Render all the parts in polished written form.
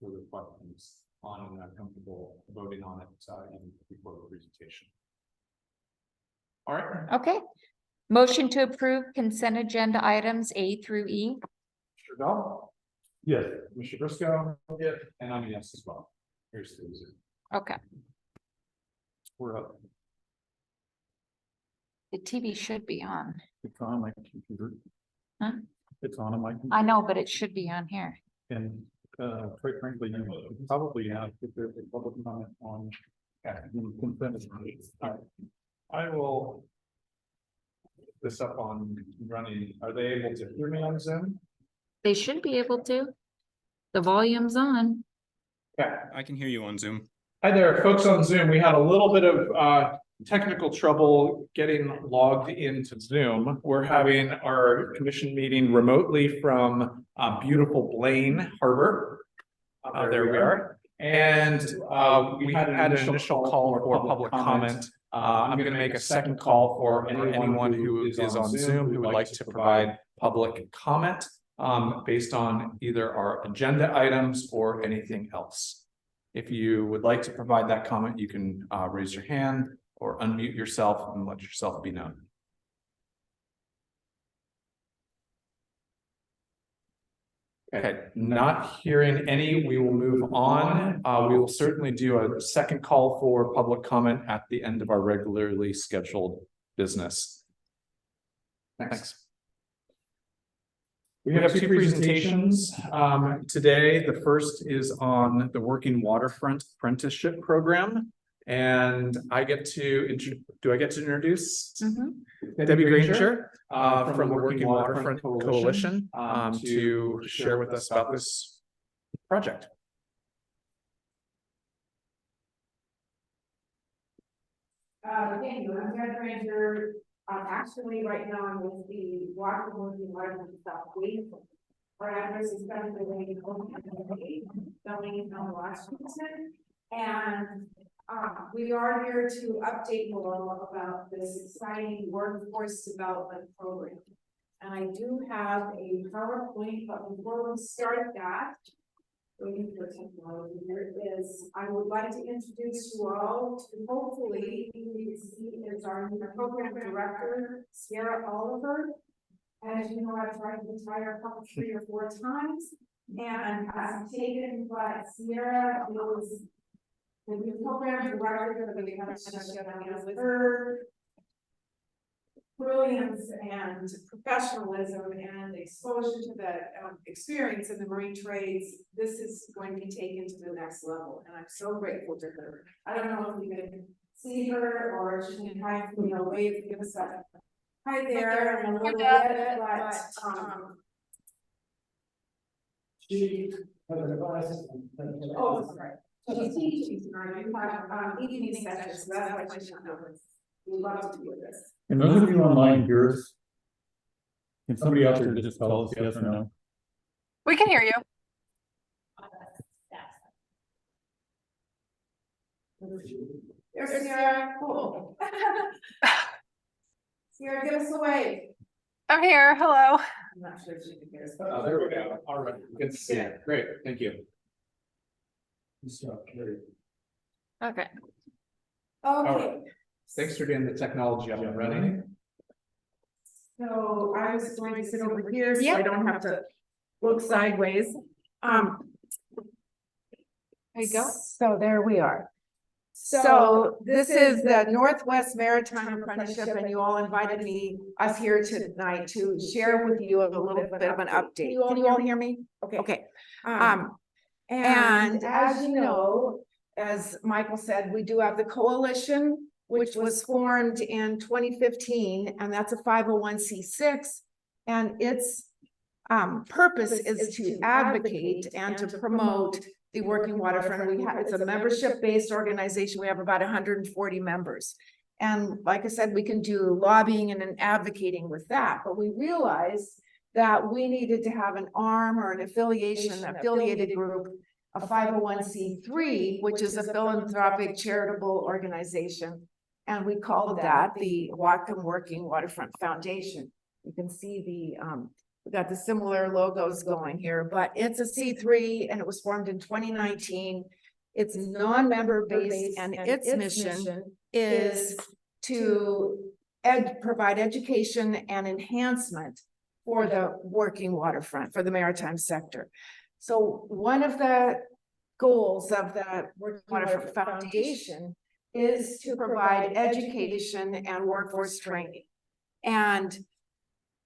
further questions on and I'm comfortable voting on it even before the presentation. All right. Okay. Motion to approve consent agenda items A through E. Mr. Bell? Yes. Mr. Briscoe? Yes. And I'm a yes as well. Here's the reason. Okay. We're up. The TV should be on. It's on my computer. Huh? It's on my computer. I know, but it should be on here. And quite frankly, you probably have if there's a public comment on the consent agenda. I will put this up on running. Are they able to hear me on Zoom? They should be able to. The volume's on. Yeah. I can hear you on Zoom. Hi there, folks on Zoom. We had a little bit of technical trouble getting logged into Zoom. We're having our commission meeting remotely from beautiful Blaine Harbor. There we are. And we had an initial call for public comment. I'm going to make a second call for anyone who is on Zoom who would like to provide public comment based on either our agenda items or anything else. If you would like to provide that comment, you can raise your hand or unmute yourself and let yourself be known. Okay, not hearing any, we will move on. We will certainly do a second call for public comment at the end of our regularly scheduled business. Thanks. We have two presentations today. The first is on the Working Waterfront Apprenticeship Program. And I get to, do I get to introduce Debbie Granger from the Working Waterfront Coalition to share with us about this project. Thank you. I'm Debbie Granger. Actually, right now I'm with the Working Waterfront Southwest. Our address is Pennsylvania, Washington, and we are here to update you all about this exciting workforce development program. And I do have a PowerPoint, but before we start that, I would like to introduce you all to, hopefully, you can see is our new program director, Sierra Oliver. As you know, I've tried to retire a couple, 3 or 4 times, and I've taken what Sierra was the new program director that we have to with her brilliance and professionalism and exposure to the experience in the marine trades. This is going to be taken to the next level, and I'm so grateful to her. I don't know if you can see her or she can try to, wave, give us a hi there and a little bit, but oh, sorry. She's teaching tonight. We have evening sessions, so that's why she's not over. We love to do this. And those of you online viewers, can somebody out there just tell us yes or no? We can hear you. There's Sierra. Cool. Sierra, give us a wave. I'm here. Hello. I'm not sure if she can hear us. There we go. All right, good to see you. Great, thank you. Okay. Okay. Thanks for getting the technology up and running. So I was going to sit over here, so I Yep. don't have to look sideways. There you go. So there we are. So this is the Northwest Maritime Apprenticeship, and you all invited us here tonight to share with you a little bit of an update. Can you all hear me? Okay. And as you know, as Michael said, we do have the coalition, which was formed in 2015, and that's a 501c6. And its purpose is to advocate and to promote the Working Waterfront. It's a membership-based organization. We have about 140 members. And like I said, we can do lobbying and advocating with that, but we realized that we needed to have an arm or an affiliated group, a 501c3, which is a philanthropic charitable organization. And we called that the Whatcom Working Waterfront Foundation. You can see We got the similar logos going here, but it's a C3 and it was formed in 2019. It's non-member based and its mission is to provide education and enhancement for the working waterfront, for the maritime sector. So one of the goals of the Working Waterfront Foundation is to provide education and workforce training. And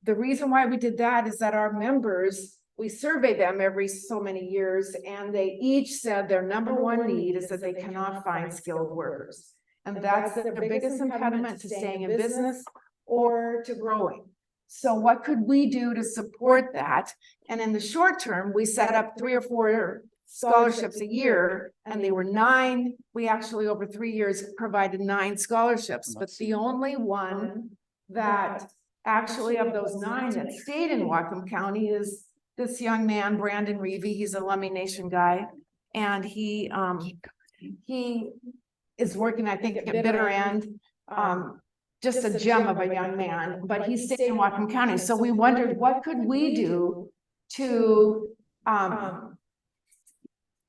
the reason why we did that is that our members, we survey them every so many years, and they each said their number one need is that they cannot find skilled workers. And that's their biggest impediment to staying in business or to growing. So what could we do to support that? And in the short term, we set up 3 or 4 scholarships a year, and they were 9. We actually, over 3 years, provided 9 scholarships, but the only one that actually of those 9 that stayed in Whatcom County is this young man, Brandon Reevy. He's a Lummi Nation guy, and he is working, I think, at Bitter End. Just a gem of a young man, but he stayed in Whatcom County. So we wondered, what could we do to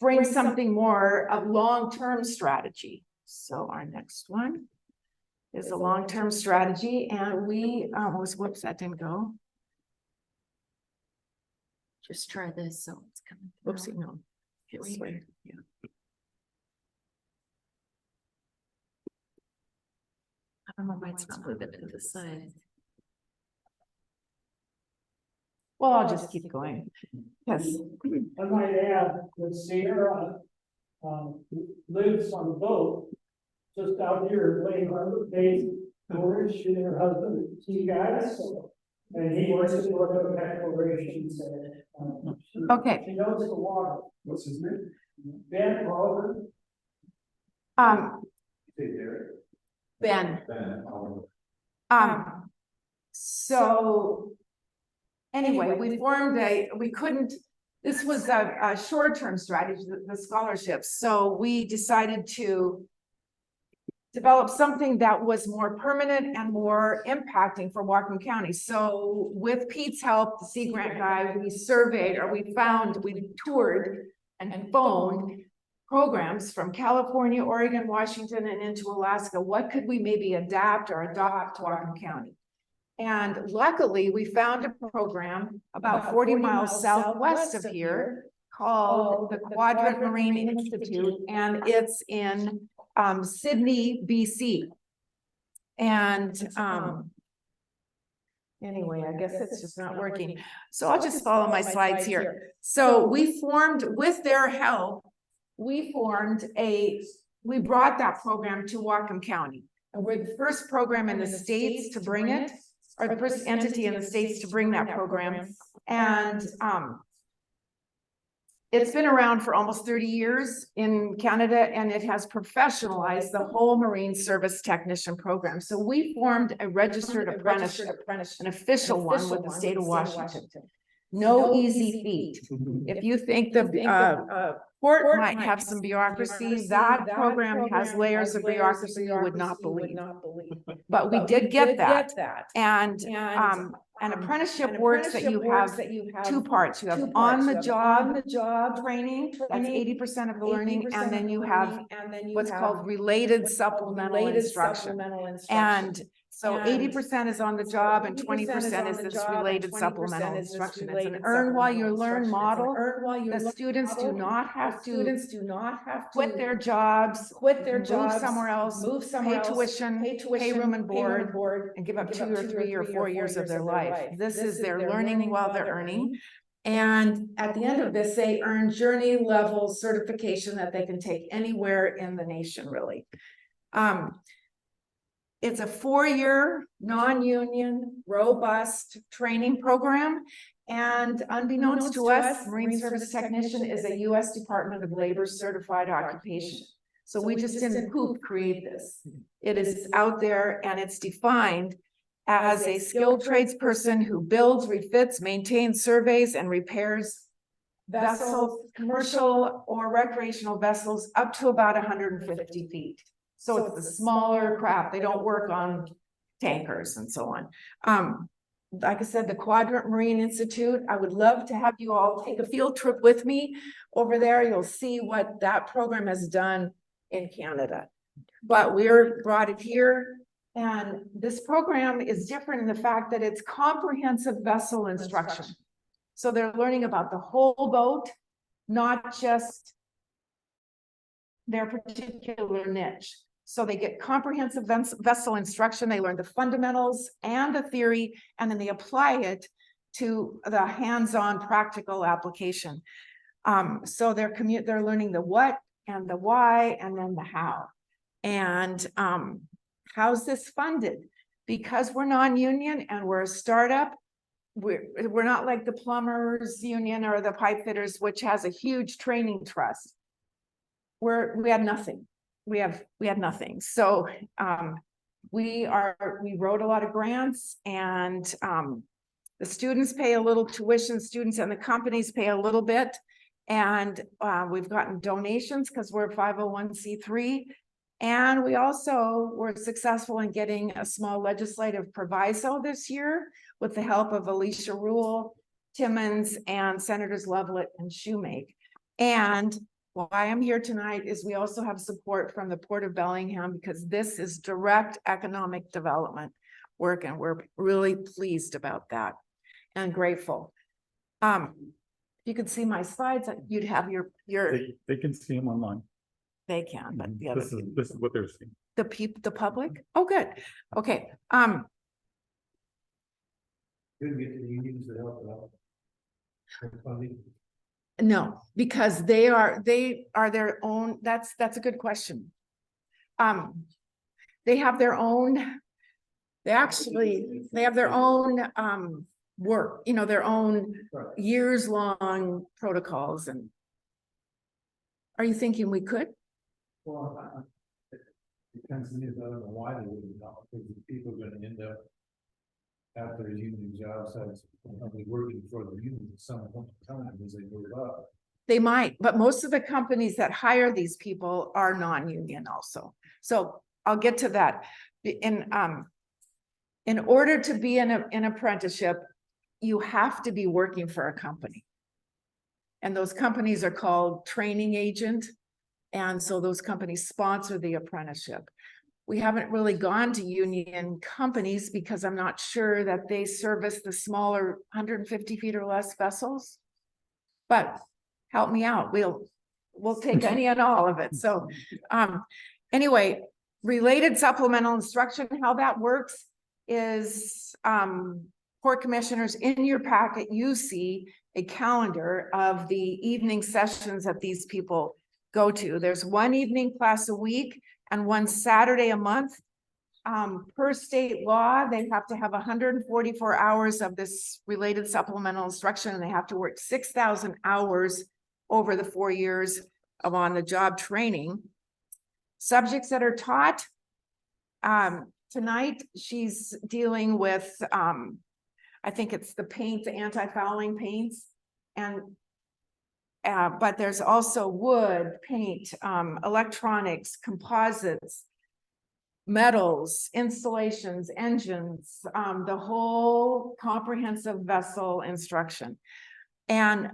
bring something more of long-term strategy? So our next one is a long-term strategy, and we whoops, that didn't go. Just try this, so it's coming. Whoopsie, no. Here This we way, yeah. I don't know why it's not moving to the side. Well, I'll just keep going. Yes. I might add that Sierra lives on a boat just out here in Lake Harbor, Bay, George, she and her husband, 2 guys. And he works at North Declarations. Okay. She knows the water. What's his name? Ben Robert. Ben. So anyway, we formed this was a short-term strategy, the scholarships. So we decided to develop something that was more permanent and more impacting for Whatcom County. So with Pete's help, the Sea Grant guy, we toured and phoned programs from California, Oregon, Washington, and into Alaska. What could we maybe adapt or adopt to Whatcom County? And luckily, we found a program about 40 miles southwest of here called the Quadrant Marine Institute, and it's in Sydney, BC. And anyway, I guess it's just not working. So I'll just follow my slides here. So we formed, with their help, we brought that program to Whatcom County. And we're the first program in the States to bring it, or the first entity in the States to bring that program. And it's been around for almost 30 years in Canada, and it has professionalized the whole Marine Service Technician program. So we formed a registered apprenticeship, an official one with the state of Washington. No easy feat. If you think the port might have some bureaucracy, that program has layers of bureaucracy you would not believe. But we did get that. And an apprenticeship works that you have 2 parts. You have on-the-job training, that's 80% of the learning, and then you have what's called related supplemental instruction. And so 80% is on the job and 20% is this related supplemental instruction. It's an earn while you learn model. The students do not have to quit their jobs, move somewhere else, pay tuition, pay room and board, and give up 2 or 3 or 4 years of their life. This is their learning while they're earning. And at the end of this, they earn journey level certification that they can take anywhere in the nation, really. It's a 4-year, non-union, robust training program. And unbeknownst to us, Marine Service Technician is a U.S. Department of Labor certified occupation. So we just didn't create this. It is out there, and it's defined as a skilled tradesperson who builds, refits, maintains, surveys, and repairs vessels, commercial or recreational vessels up to about 150 feet. So it's the smaller craft. They don't work on tankers and so on. like I said, the Quadrant Marine Institute, I would love to have you all take a field trip with me over there. You'll see what that program has done in Canada. But we're brought it here, and this program is different in the fact that it's comprehensive vessel instruction. So they're learning about the whole boat, not just their particular niche. So they get comprehensive vessel instruction, they learn the fundamentals and the theory, and then they apply it to the hands-on practical application. So they're learning the what and the why and then the how. And how's this funded? Because we're non-union and we're a startup, we're not like the plumbers union or the pipe fitters, which has a huge training trust. We had nothing. We had nothing. So we wrote a lot of grants, and the students pay a little tuition, students and the companies pay a little bit. And we've gotten donations because we're a 501c3. And we also were successful in getting a small legislative proviso this year with the help of Alicia Rule, Timmons, and Senators Lovelet and Shoemake. And why I'm here tonight is we also have support from the Port of Bellingham, because this is direct economic development work, and we're really pleased about that and grateful. If you could see my slides, you'd have your They can see them online. they can, but the other This is what they're seeing. the public. Oh, good. Okay. Couldn't get the unions to help out. No, because they are their own, that's a good question. They have their own, they have their own work, their own years-long protocols. And are you thinking we could? Well, it depends on, I don't know why they wouldn't know, because people are gonna end up after a union job sites, probably working for the union at some point in time as they move up. They might, but most of the companies that hire these people are non-union also. So I'll get to that. In order to be in an apprenticeship, you have to be working for a company. And those companies are called training agent. And so those companies sponsor the apprenticeship. We haven't really gone to union companies because I'm not sure that they service the smaller 150 feet or less vessels. But help me out. We'll take any and all of it. So anyway, related supplemental instruction, how that works is Port Commissioners, in your packet, you see a calendar of the evening sessions that these people go to. There's one evening class a week and one Saturday a month. Per state law, they have to have 144 hours of this related supplemental instruction, and they have to work 6,000 hours over the 4 years of on-the-job training. Subjects that are taught, tonight she's dealing with, I think it's the paint, the anti-fouling paints, and but there's also wood, paint, electronics, composites, metals, installations, engines, the whole comprehensive vessel instruction. And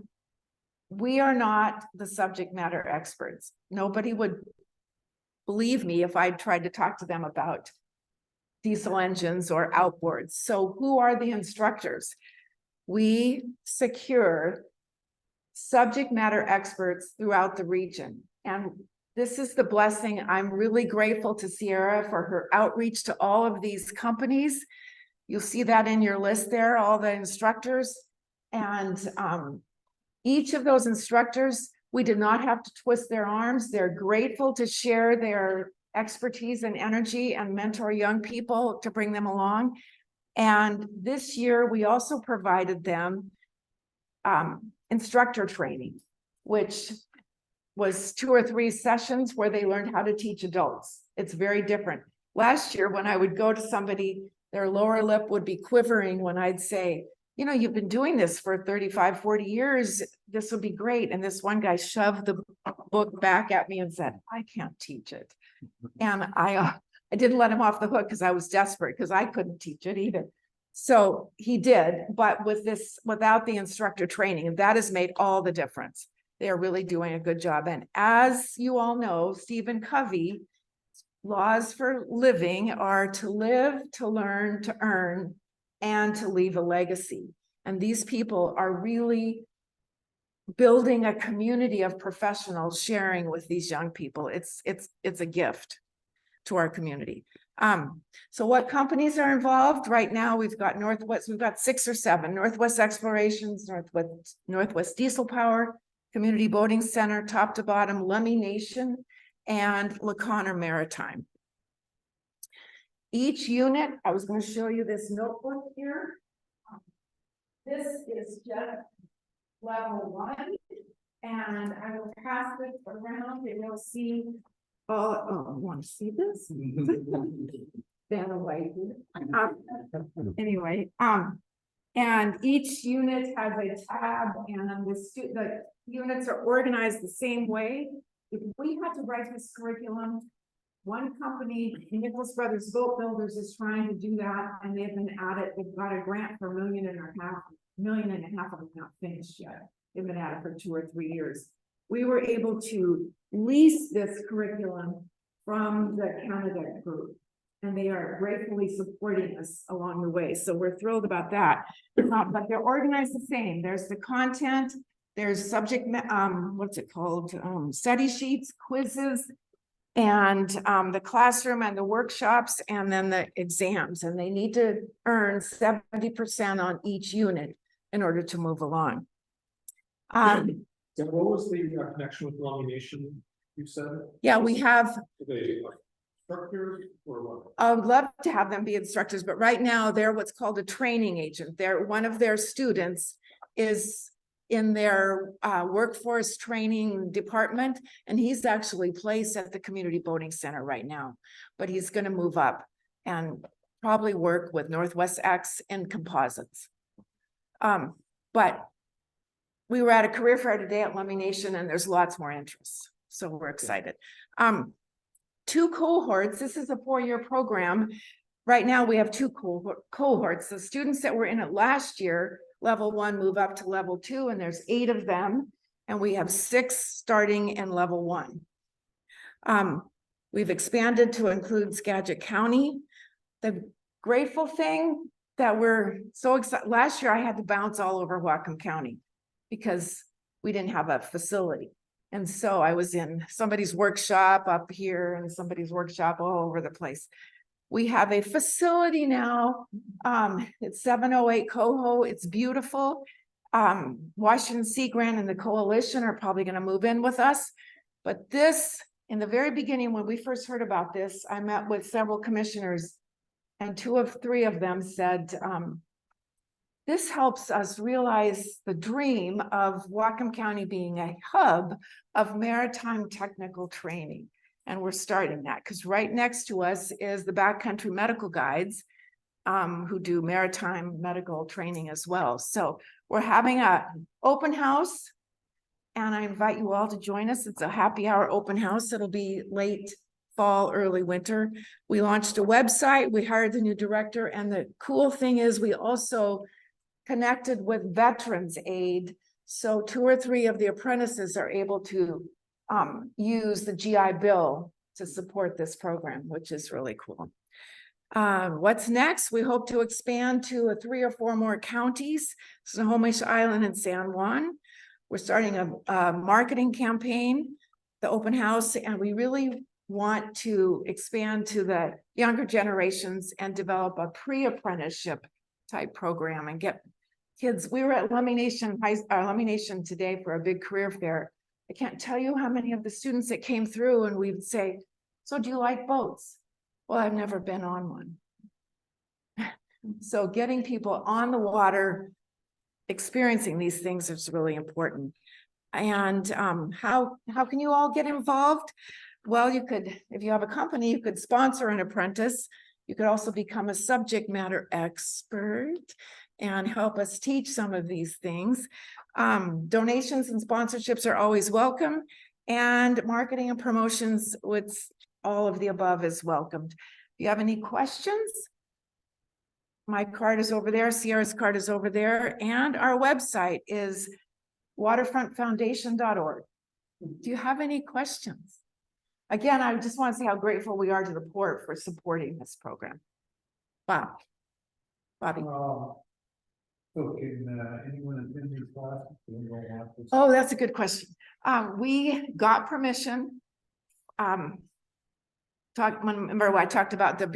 we are not the subject matter experts. Nobody would believe me if I tried to talk to them about diesel engines or outboards. So who are the instructors? We secure subject matter experts throughout the region. And this is the blessing. I'm really grateful to Sierra for her outreach to all of these companies. You'll see that in your list there, all the instructors. And each of those instructors, we did not have to twist their arms. They're grateful to share their expertise and energy and mentor young people to bring them along. And this year, we also provided them instructor training, which was 2 or 3 sessions where they learned how to teach adults. It's very different. Last year, when I would go to somebody, their lower lip would be quivering when I'd say, you've been doing this for 35, 40 years. This would be great. And this one guy shoved the book back at me and said, I can't teach it. And I didn't let him off the hook because I was desperate, because I couldn't teach it either. So he did, but without the instructor training, that has made all the difference. They are really doing a good job. And as you all know, Stephen Covey, laws for living are to live, to learn, to earn, and to leave a legacy. And these people are really building a community of professionals sharing with these young people. It's a gift to our community. So what companies are involved right now? We've got 6 or 7, Northwest Explorations, Northwest Diesel Power, Community Boating Center, top to bottom, Lummi Nation, and LaConner Maritime. Each unit, I was going to show you this notebook here. This is just level 1, and I will pass this around and you'll see. Oh, you want to see this? Stand away. Anyway, and each unit has a tab, and the units are organized the same way. If we had to write this curriculum, one company, Nicholas Brothers Boat Builders, is trying to do that, and they've been at it. They've got a grant for $1.5 million of them not finished yet. They've been at it for 2 or 3 years. We were able to lease this curriculum from the Canada group, and they are gratefully supporting us along the way. So we're thrilled about that. But they're organized the same. There's the content, there's subject, what's it called? Study sheets, quizzes, and the classroom and the workshops, and then the exams. And they need to earn 70% on each unit in order to move along. So what was the connection with Lummi Nation, you said? Yeah, we have, They like instructors or what? I would love to have them be instructors, but right now they're what's called a training agent. One of their students is in their workforce training department, and he's actually placed at the Community Boating Center right now, but he's going to move up and probably work with Northwest X and composites. But we were at a career fair today at Lummi Nation, and there's lots more interest. So we're excited. 2 cohorts. This is a 4-year program. Right now we have 2 cohorts. The students that were in it last year, level 1, move up to level 2, and there's 8 of them. And we have 6 starting in level 1. We've expanded to include Skagit County. The grateful thing that we're so excited, last year I had to bounce all over Whatcom County because we didn't have a facility. And so I was in somebody's workshop up here and somebody's workshop all over the place. We have a facility now. It's 708 Coho. It's beautiful. Washington Sea Grant and the coalition are probably going to move in with us. But this, in the very beginning, when we first heard about this, I met with several commissioners, and 2 of 3 of them said, this helps us realize the dream of Whatcom County being a hub of maritime technical training. And we're starting that because right next to us is the Backcountry Medical Guides, who do maritime medical training as well. So we're having an open house, and I invite you all to join us. It's a happy hour open house. It'll be late fall, early winter. We launched a website. We hired the new director. And the cool thing is we also connected with Veterans Aid. So 2 or 3 of the apprentices are able to use the GI Bill to support this program, which is really cool. What's next? We hope to expand to 3 or 4 more counties, Snohomish Island and San Juan. We're starting a marketing campaign, the open house, and we really want to expand to the younger generations and develop a pre-apprenticeship type program and get kids. We were at Lummi Nation today for a big career fair. I can't tell you how many of the students that came through, and we would say, so do you like boats? Well, I've never been on one. So getting people on the water, experiencing these things is really important. And how can you all get involved? Well, you could, if you have a company, you could sponsor an apprentice. You could also become a subject matter expert and help us teach some of these things. Donations and sponsorships are always welcome, and marketing and promotions with all of the above is welcomed. If you have any questions? my card is over there, Sierra's card is over there, and our website is waterfrontfoundation.org. Do you have any questions? Again, I just want to say how grateful we are to the port for supporting this program. Bob. Bobby. So can anyone attend these classes? Oh, that's a good question. We got permission. Remember I talked about the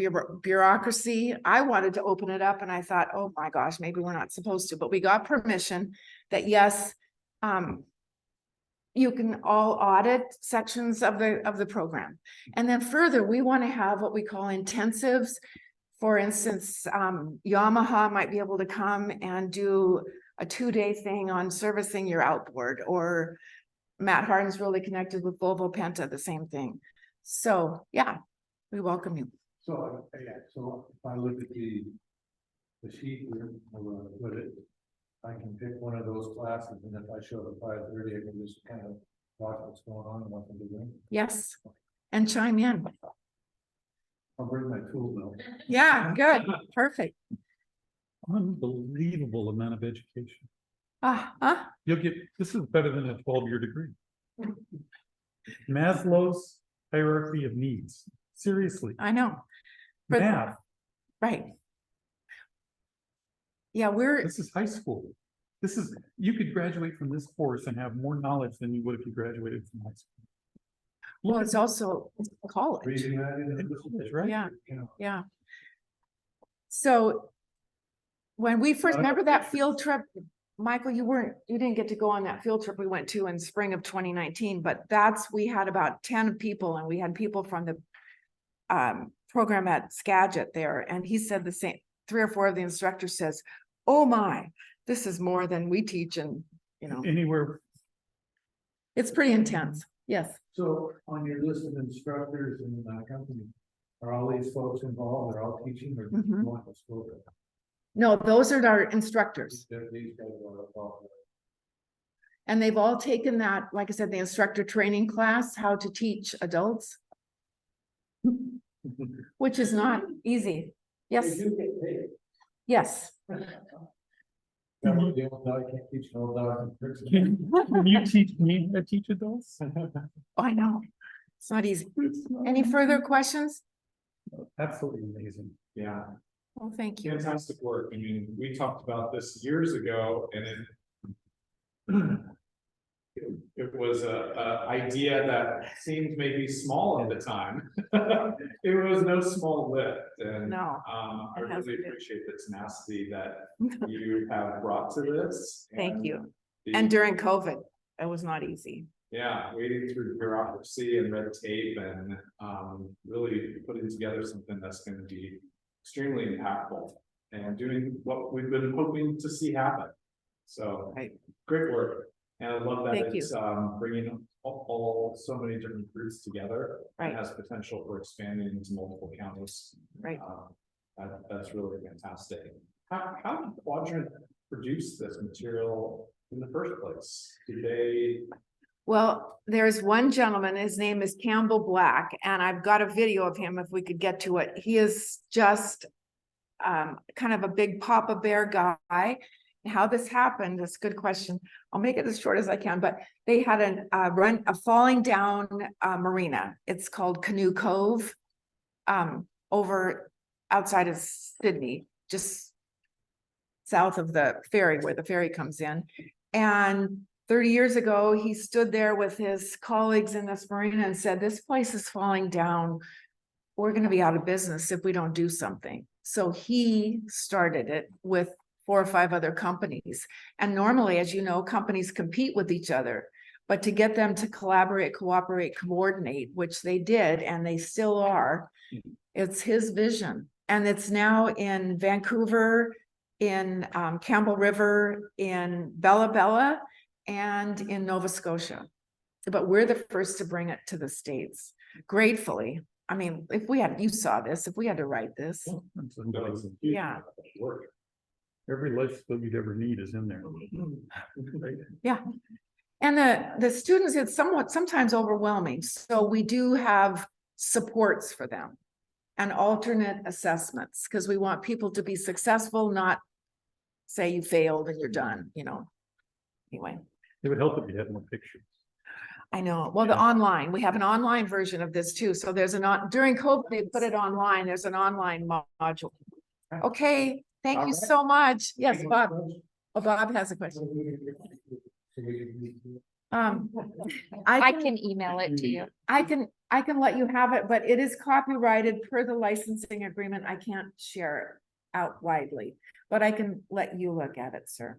bureaucracy? I wanted to open it up and I thought, oh my gosh, maybe we're not supposed to, but we got permission that yes, you can all audit sections of the program. And then further, we want to have what we call intensives. For instance, Yamaha might be able to come and do a 2-day thing on servicing your outboard, or Matt Harden's really connected with Volvo Penta, the same thing. So yeah, we welcome you. So, yeah, so if I look at the sheet here, put it, I can pick one of those classes, and if I show up at 5:30, I can just kind of watch what's going on and what I'm doing. Yes, and chime in. I'll bring my tool though. Yeah, good, perfect. Unbelievable amount of education. Ah, You'll get, this is better than a 12-year degree. Maslow's hierarchy of needs. Seriously, I know, but- math, right. Yeah, this is high school. This is, you could graduate from this course and have more knowledge than you would if you graduated from high school. well, it's also college. Reading that in college, right? Yeah. You know, Yeah. So when we first, remember that field trip, Michael, you didn't get to go on that field trip we went to in spring of 2019, but we had about 10 people and we had people from the program at Skagit there. And he said the same, 3 or 4 of the instructors says, oh my, this is more than we teach. And, you know, Anywhere. it's pretty intense. Yes. So on your list of instructors in the company, are all these folks involved? They're all teaching or Mhm. going to school? No, those are our instructors. These guys are involved. And they've all taken that, like I said, the instructor training class, how to teach adults, which is not easy. Yes, They do get paid. yes. The old dog can't teach an old dog tricks. Can you teach me how to teach adults? Oh, I know. It's not easy. Any further questions? Absolutely amazing. Yeah, Well, thank you. fantastic work. I mean, we talked about this years ago and it was a idea that seemed maybe small at the time. It was no small lift and No. I it hasn't really been. appreciate the tenacity that you have brought to this. Thank you. the- And during COVID, it was not easy. Yeah, wading through bureaucracy and red tape and really putting together something that's gonna be extremely impactful. And doing what we've been hoping to see happen. So, Right. great work. And I love that Thank you. it's bringing all so many different groups together. Right. It has potential for expanding into multiple counties. Right. That's really fantastic. How did Quadrant produce this material in the first place? Did they? Well, there's one gentleman, his name is Campbell Black, and I've got a video of him if we could get to it. He is just kind of a big Papa Bear guy. How this happened, that's a good question. I'll make it as short as I can, but they had a falling down marina. It's called Canoe Cove over outside of Sydney, just south of the ferry where the ferry comes in. And 30 years ago, he stood there with his colleagues in this marina and said, this place is falling down. We're going to be out of business if we don't do something. So he started it with 4 or 5 other companies. And normally, as you know, companies compete with each other, but to get them to collaborate, cooperate, coordinate, which they did, and they still are, it's his vision. And it's now in Vancouver, in Campbell River, in Bella Bella, and in Nova Scotia. But we're the first to bring it to the States, gratefully. I mean, if we had, you saw this, if we had to write this, Yeah. Work. Every life skill you'd ever need is in there. yeah. And the students, it's sometimes overwhelming. So we do have supports for them. and alternate assessments, because we want people to be successful, not say you failed and you're done, you know. Anyway, It would help if you had more pictures. I know, well, the online, we have an online version of this too, so there's during COVID, they put it online, there's an online module. Okay, thank you so much. Yes, Bob. Oh, Bob has a question. I can email it to you. I can let you have it, but it is copyrighted per the licensing agreement. I can't share it out widely, but I can let you look at it, sir.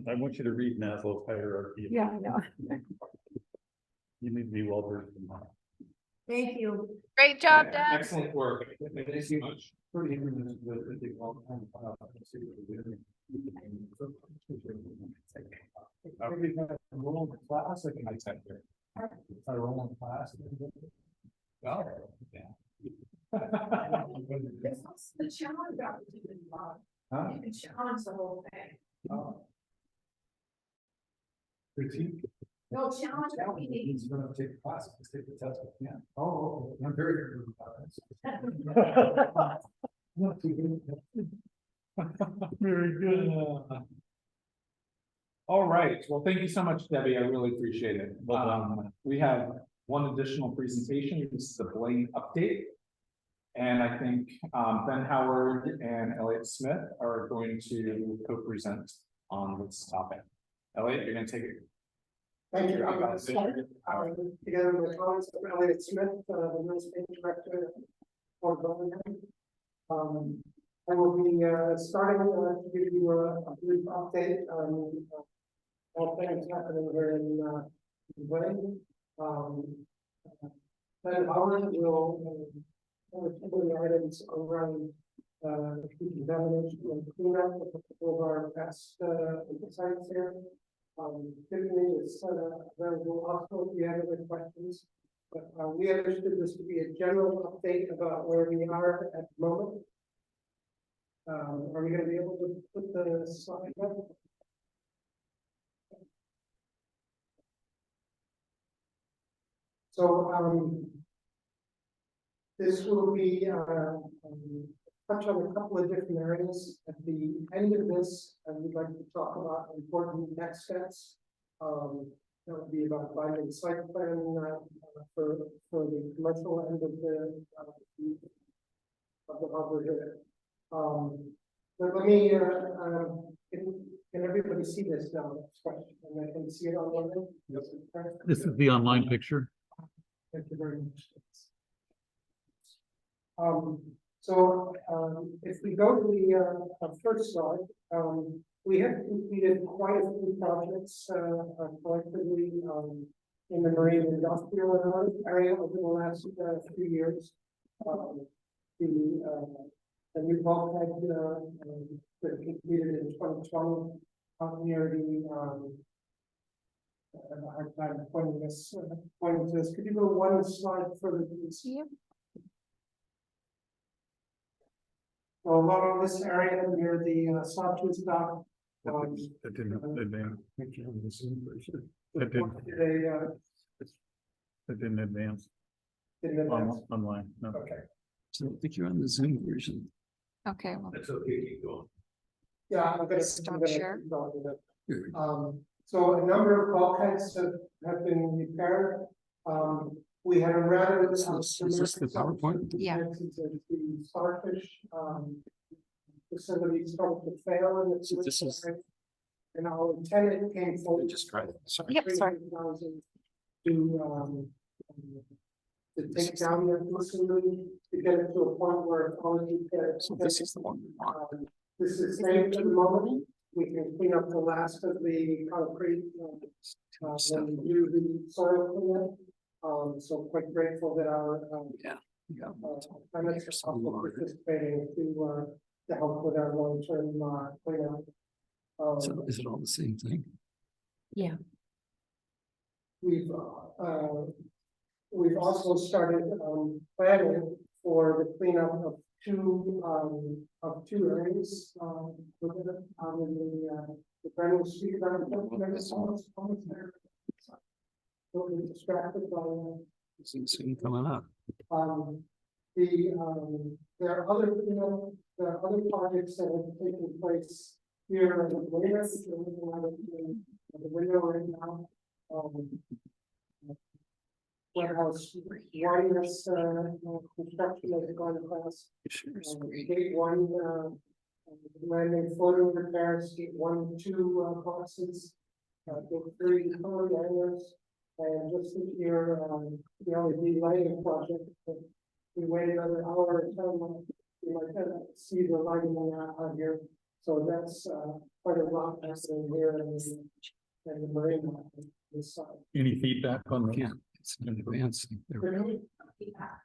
I want you to read Maslow's hierarchy. Yeah, I know. You need to be well versed in that. Thank you. Great job, Deb. Excellent work. Thank you so much. Roll class, I can accept it. I roll in class. Oh, yeah. The challenge opportunity, Bob. Huh? You can challenge the whole thing. Critique. No challenge that we need. He's gonna take classes, take the test. Yeah. Oh, I'm very good about this. Very good. All right, well, thank you so much, Debbie. I really appreciate it. Well done. We have one additional presentation. This is the Blaine update. And I think Ben Howard and Elliot Smith are going to co-present on this topic. Elliot, you're gonna take it. Thank you. I'm going to start together with my colleagues, Elliot Smith, the real estate director for Birmingham. I will be starting to give you a brief update on all things happening here in Blaine. Ben Howard will cover the items around decontamination and cleanup of our past sites here. Typically it's available also if you have other questions, but we understood this to be a general update about where we are at the moment. Are we going to be able to put the slide up? So this will be touch on a couple of different areas. At the end of this, I would like to talk about important next steps. That would be about finding site plan for the commercial end of the harbor here. But let me can everybody see this now? And I can see it online. Yes. This is the online picture. Thank you very much. If we go to the first slide, we have completed quite a few projects collectively in the marine industrial area over the last few years. The new bulkhead that completed in 2020 near the hard time pointing to this. Could you go one slide further, please? Yeah. So along this area near the Sawtooth dock. That didn't advance. That didn't advance online. No. Okay. So I think you're on the Zoom version. Okay, well, That's okay. Keep going. Yeah, I'm gonna. Stop share. So a number of bulkheads have been repaired. We had a rather. Is this the PowerPoint? Yeah. The starfish facility started to fail and it's. So this is- And our tenant came forward. Just try it. Sorry. Yep, sorry. To take down the facility, to get it to a point where quality. So this is the one we want. This is safe for the moment. We can clean up the last of the concrete. When we do the soil cleanup. So quite grateful that our. Yeah. Tenants are also participating to help with our long-term cleanup. So is it all the same thing? yeah. We've also started planning for the cleanup of two areas within the Brennan Street. Distracted by Seems soon coming up. there are other, there are other projects that have taken place here in the latest, the window right now. Warehouse wireless, construction that is going across. Gate one, landing photo repairs, gate 1 and 2 boxes. Gate 3 utility areas, and just this year, the LED lighting project. We waited another hour or so, you might see the lighting out here, so that's quite a lot happening here in the marina on this side. Any feedback on that? Yeah, it's in advance. There we go.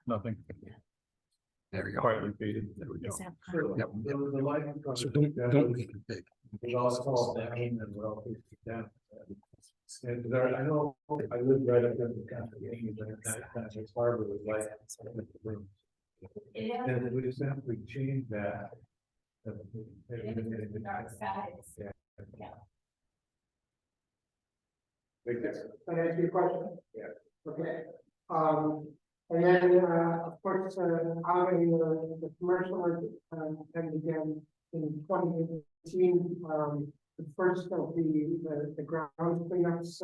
Nothing. There we go. Quietly faded. There we go. So Yep. the lighting So project. don't make it big. It all falls down and we'll take it down. And there, I know, I live right up in the country, and that harbor was like. And we just simply change that. Yeah. Big difference. Can I ask you a question? Yeah. Okay, and then, of course, out in the commercial, and again, in 2018, the first of the ground cleanups,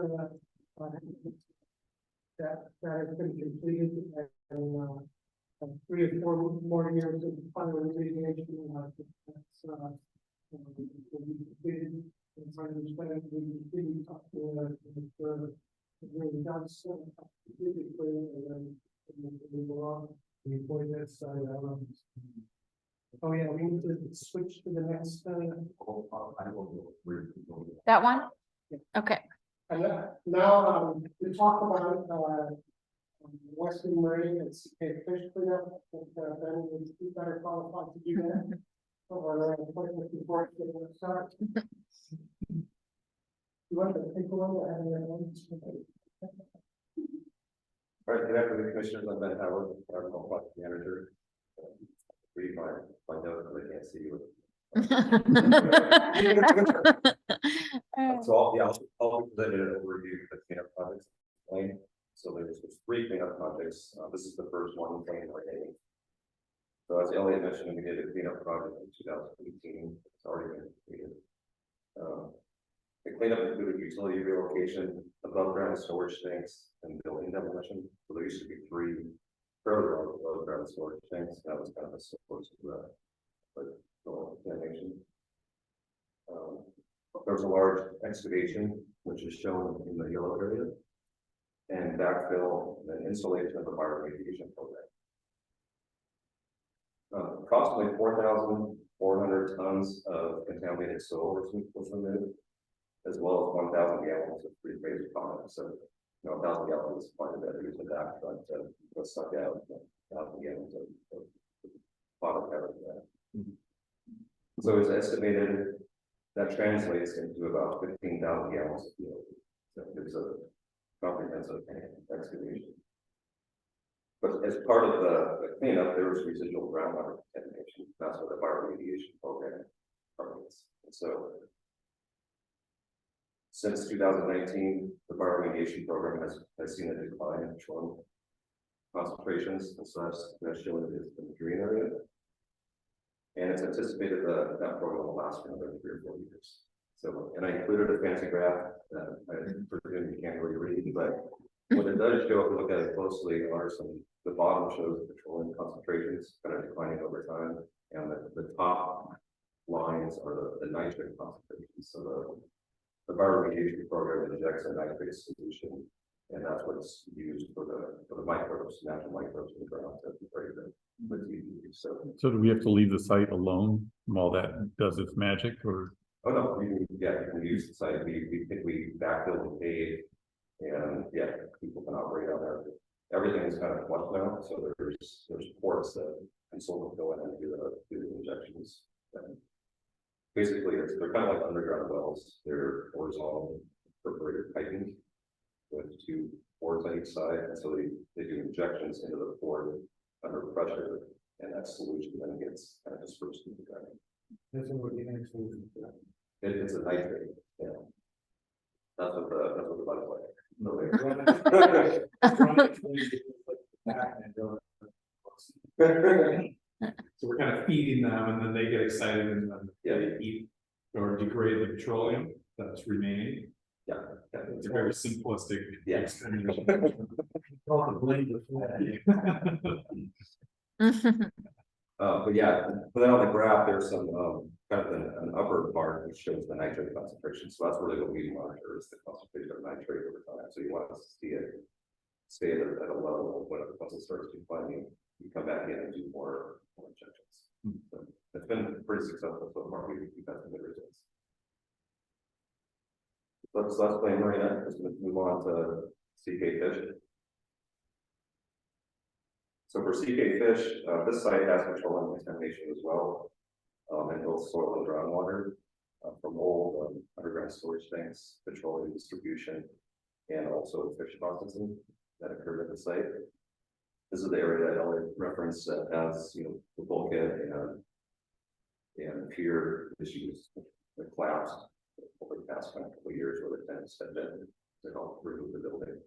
that has been completed, and 3 or 4 more years of final remediation, that's, will be completed. And so I understand we didn't talk to, really does, and then we go on. We point that side out. Oh, yeah, we need to switch to the next, That one? Yeah. Okay, and now, we talk about, Western Marine, it's a fish cleanup, but, then we better qualify to do that. Or, appointment before it gets started. You want to take a look at it? All right, good afternoon, Commissioners. I'm Ben Howard, our project manager. Read my notes, but I can't see you. So I'll present an overview of the cleanup projects. So there's 3 cleanup projects. This is the first one, Plain Lane. So as Elliot mentioned, we did a cleanup project in 2018. It's already been completed. The cleanup included utility relocation, above ground storage tanks, and building demolition. So there used to be 3 further above ground storage tanks. That was kind of a source of contamination. There was a large excavation, which is shown in the yellow area, and backfill and installation of the fire remediation program. Approximately 4,400 tons of contaminated soil was removed, as well as 1,000 gallons of free-phase product. So, 1,000 gallons is quite a bit used in that, but let's suck out 1,000 gallons of product out of that. So it's estimated that translates into about 15,000 gallons of fuel. So it's a comprehensive excavation. But as part of the cleanup, there was residual groundwater contamination. That's what the fire remediation program targets. And so, since 2019, the fire remediation program has seen a decline in petroleum concentrations, and so that's shown in the green area. And it's anticipated that that program will last for another 3 or 4 years. So, and I included a fancy graph that I presume you can't really read, but what it does show, if you look at it closely, are the bottom shows the petroleum concentrations kind of declining over time, and the top lines are the nitrate concentrations. So the fire remediation program injects a nitrate solution, and that's what's used for the microbes, natural microbes in the ground to break them with TVs. So do we have to leave the site alone while that does its magic, or? Oh no, you can use the site. We backfill and pave, and people can operate out there. Everything is kind of flush now, so there's ports that consultants go in and do the injections. And basically, they're kind of like underground wells. They're horizontal perforated piping with 2 ports on each side, and so they do injections into the port under pressure, and that solution then gets kind of dispersed into the ground. That's an organic solution. It's a nitrate, yeah. That's what the butterfly. So we're kind of feeding them and then they get excited and then they eat or degrade the petroleum that's remaining. Yeah. It's a very simplistic. Yeah. explanation. But yeah, but then on the graph, there's some, kind of an upper part which shows the nitrate concentration, so that's really what we monitor is the concentration of nitrate over time, so you want to see it. Stay at a level when it starts declining, you come back in and do more injections. So it's been pretty successful so far, we've had some good results. So that's Plain Marina, just gonna move on to CK Fish. So for CK Fish, this site has petroleum contamination as well, in both soil and groundwater, from mold, underground storage tanks, petroleum distribution, and also fish processing that occurred at the site. This is the area that Elliot referenced that has, the bulkhead and pier issues that collapsed over the past couple of years where the tenants stepped in to help remove the building.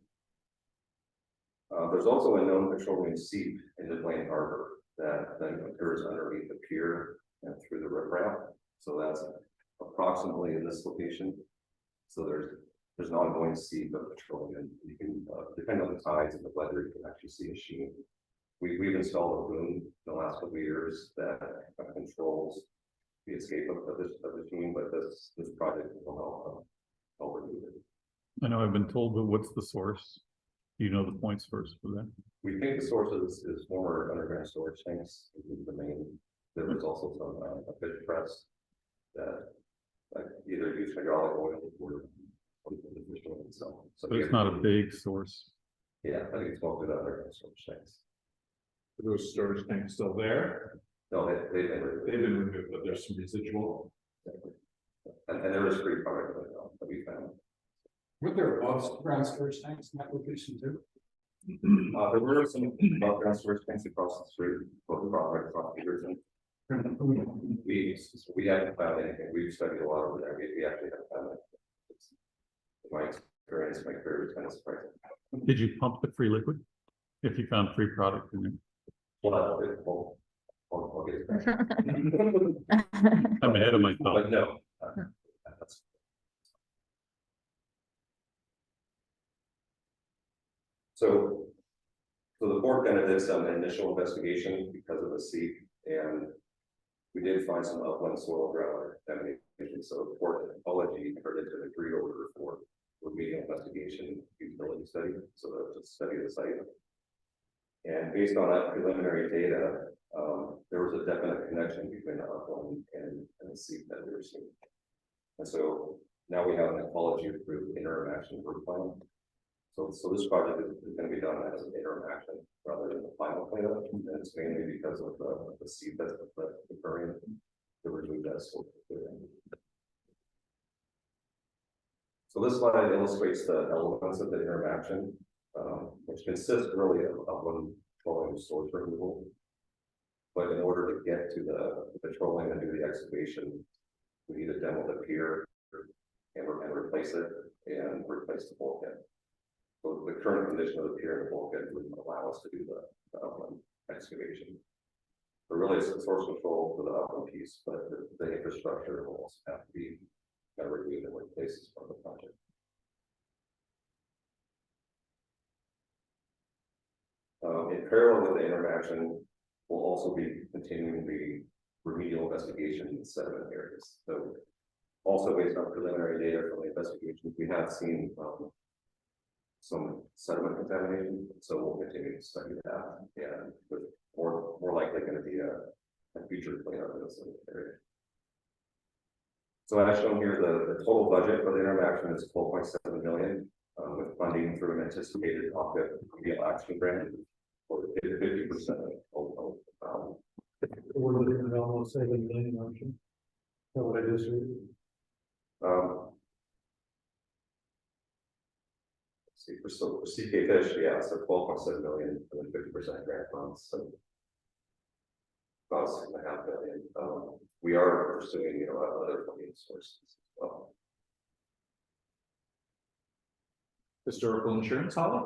There's also a known petroleum seep into Blaine Harbor that then occurs underneath the pier and through the riprap. So that's approximately in this location. So there's an ongoing seep of petroleum. You can, depending on the tides and the weather, you can actually see a sheen. We've installed a boom in the last couple of years that controls the escape of the sheen, but this project will help remove it. I know I've been told, but what's the source? Do you know the point source for that? We think the source is former underground storage tanks. Is the main. There was also some a fish press that either use hydraulic oil or the fish oil itself. So But it's not a big source. Yeah, I think it's mostly the underground storage tanks. Are those storage tanks still there? No, they've been removed. They've been removed, but there's some residual. And there is free product that we found. Were there above ground storage tanks in that location too? There were some above ground storage tanks across the street, both product across Peterson. We haven't found anything. We've studied a lot over there. We actually haven't found it. My experience, my career was kind of surprising. Did you pump the free liquid? If you found free product in there? Well, I'll get it back. I'm ahead of my thought. But no. That's- So the board kind of did some initial investigation because of the seep, and we did find some upland soil ground contamination. So the board ecology turned into an agreed order for remedial investigation feasibility study. So to study the site. And based on that preliminary data, there was a definite connection between the upland and the seep that we were seeing. And so now we have an ecology approved interim action group plan. So this project is going to be done as an interim action rather than the final plan, and it's mainly because of the seed that's occurring to remove that soil. So this slide illustrates the elements of the interim action, which consists really of one petroleum source removal. But in order to get to the petroleum and do the excavation, we need to demo the pier and replace it and replace the bulkhead. So the current condition of the pier and the bulkhead wouldn't allow us to do the upland excavation. But really it's the source control for the upland piece, but the infrastructure will also have to be reviewed and replaced as part of the project. In parallel with the interaction, we'll also be continuing the remedial investigation in sediment areas. So also based on preliminary data from the investigations, we have seen some sediment contamination, so we'll continue to study that, and with more likely going to be a future cleanup in this area. So as shown here, the total budget for the interaction is 12.7 million, with funding through an anticipated OPIP remedial action grant for 50% of total. We're looking at almost 7 million option. So what I just read. See for CK Fish, yeah, so 12.7 million and then 50% grant funds, so about 6.5 million. We are pursuing, other funding sources as well. Historical insurance, Holly?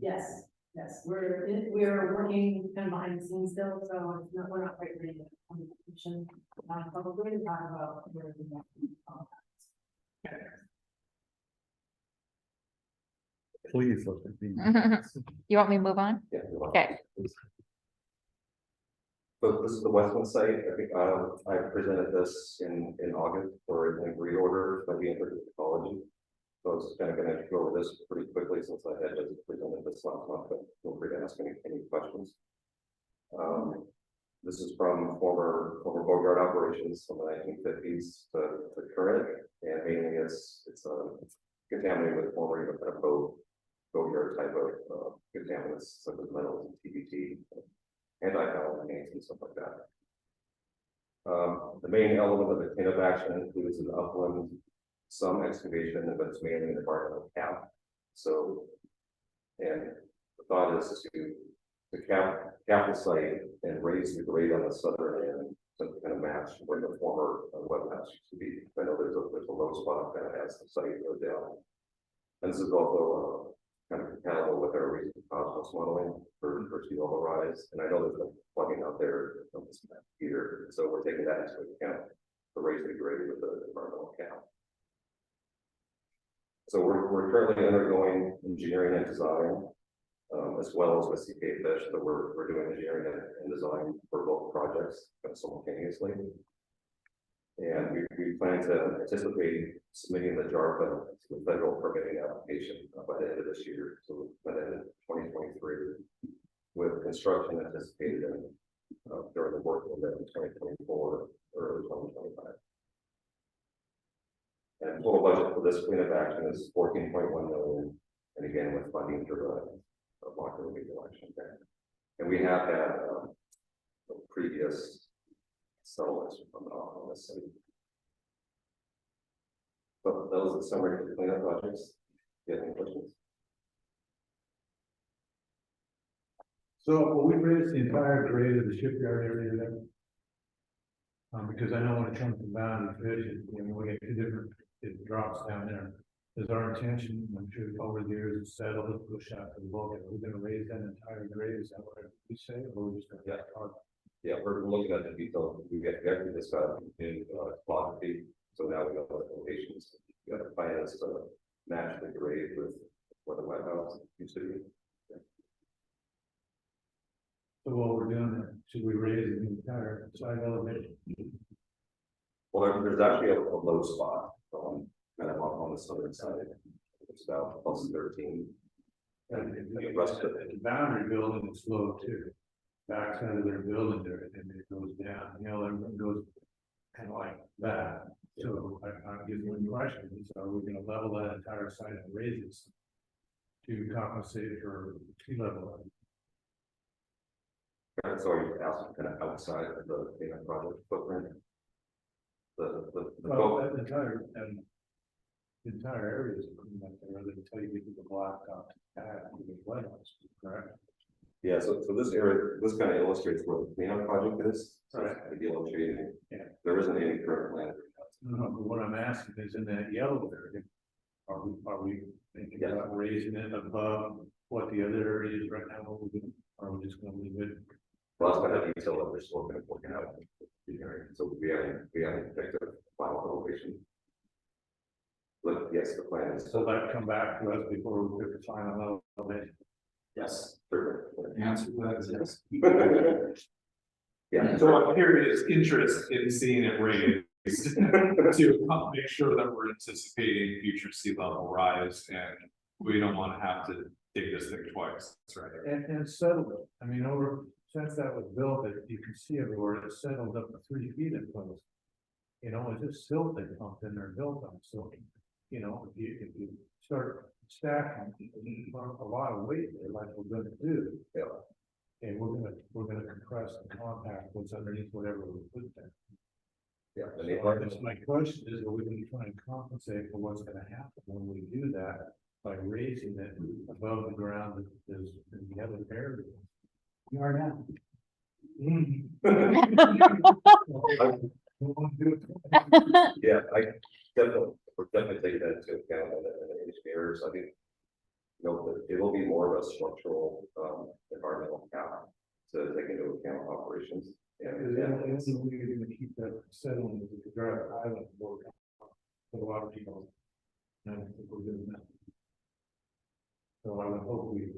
Yes, Yes, we're working kind of behind the scenes still, so it's not, we're not quite ready to come to completion. Probably to talk about where we want to. Please let it be. You want me to move on? Yeah. Okay. So this is the Westland site. I think, I presented this in August for an agreed order by the Institute of Ecology. So I was kind of gonna go over this pretty quickly since I had just presented this last month, but feel free to ask any questions. This is from former boatyard operations from the 1950s to current, and mainly it's contaminated with former kind of boatyard type of contaminants such as metals and TBT, anti-allominates and stuff like that. The main element of the cleanup action includes an upland, some excavation, but it's mainly an environmental cap. So, and the thought is to cap the site and raise the grade on the southern end to kind of match where the former wetlands used to be. I know there's a low spot that has the site go down. And this is also kind of compatible with our recent cosmos modeling for sea level rise. And I know there's a plugging out there on this map here, so we're taking that into account to raise the grade with the environmental cap. So we're currently undergoing engineering and design, as well as with CK Fish, so we're doing engineering and design for both projects simultaneously. And we plan to anticipate submitting the JARPA to the federal permitting application by the end of this year, so by the end of 2023, with construction anticipated in during the work window in 2024, early 2025. And total budget for this cleanup action is 14.1 million, and again with funding through a Walker Legal Action Grant. And we have had previous settlements on this site. But those are the summary of the cleanup projects. Do you have any questions? So will we raise the entire grade of the shipyard area there? Because I know when it comes to boundary fish, we get two different, it drops down there. Is our intention, I'm sure over the years, it's settled to push out to the bulk, are we gonna raise that entire grade, is that what we say, or we just gonna? Yeah, we're looking at the detail. We actually just got in topography, so now we know what elevations. We got to plan is to match the grade with what the White House used to be. So what we're doing, should we raise the entire side elevation? Well, there's actually a low spot kind of on the southern side. It's about plus 13. And the rest of it, the boundary building is low too. Backside of their building there, and it goes down, everything goes kind of like that. So I'm getting one question, is are we gonna level that entire site and raise it to compensate for sea level? So you asked kind of outside of the cleanup project footprint. Well, that entire area is pretty much there, until you get to the blacktop pad, to the lighthouse, correct? Yeah, so this area, this kind of illustrates where the cleanup project is. So Right. it's ideal shading. Yeah. There isn't any current land. No, but what I'm asking is in that yellow area, are we thinking about raising it above what the other area is right now, what we're doing? Or are we just gonna leave it? Well, that's kind of detail that we're still going to work out. So we haven't picked a final elevation. But yes, the plan is. So that come back to us before we put the final elevation? Yes. The answer to that is yes. Yeah. So I'm curious, interest in seeing it raised to make sure that we're anticipating future sea level rise, and we don't want to have to dig this thing twice, that's right? And settled it, I mean, since that was built, you can see everywhere, it's settled up to 3 feet in place. It's just silt they pumped in there, built on, so, if you start stacking, you put a lot of weight there, like we're gonna do. Yeah. And we're gonna compress and compact what's underneath whatever we put there. Yeah. So I guess my question is, are we gonna try and compensate for what's gonna happen when we do that by raising it above the ground that is in the other area? We are now. Yeah, we're definitely taking that into account and the engineers, I think. it will be more of a structural, environmental cap to take into account operations. And, The only way you're gonna keep that settling is if you drive the island for a lot of people. And I don't think we're doing that. So I would hope we're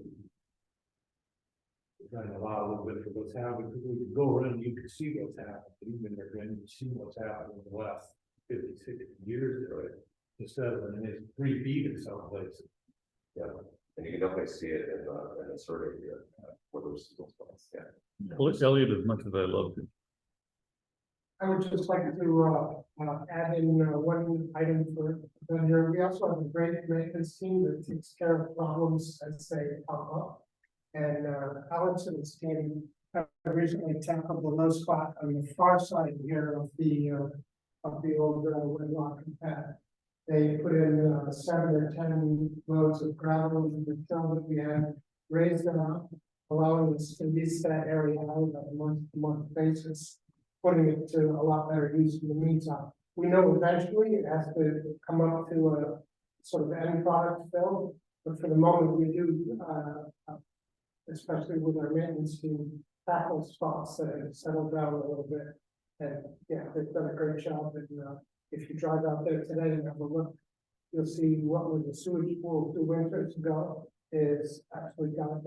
trying to allow a little bit for what's happening, because we could go around, you can see what's happening, even if you're in, see what's happened in the last 50, 60 years, right? Instead of, and it's 3 feet in some places. yeah, and you can definitely see it in the survey here, where there's spots, yeah. Well, Elliot, as much as I love it, I would just like to, add in, one item for, here. We also have a great maintenance team that takes care of problems as they pop up. And, Alex and his team have recently tackled the low spot on the far side here of the old, Wedlock pad. They put in, 7 or 10 loads of gravel in the fill that we had, raised them up, allowing us to lease that area out on a month-to-month basis, putting it to a lot better use in the meantime. We know eventually it has to come up to a sort of end product fill, but for the moment we do, especially with our maintenance team, tackle spots that have settled down a little bit. And yeah, they've done a great job. And if you drive out there today and have a look, you'll see what was the sewage pool 2 winters ago is actually got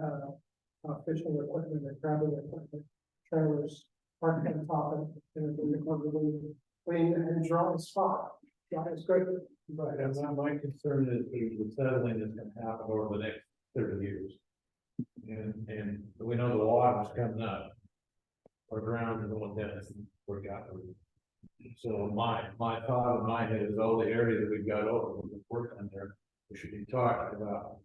fishing equipment and grabbing equipment, trailers parked on top of it, and it's a really clean and dry spot. Yeah, it's great. Right, and my concern is the settling is gonna happen over the next 30 years. And we know the water's coming up. Our ground is going down, we're got. So my thought in my head is all the area that we've got over, we've worked on there, we should be talking about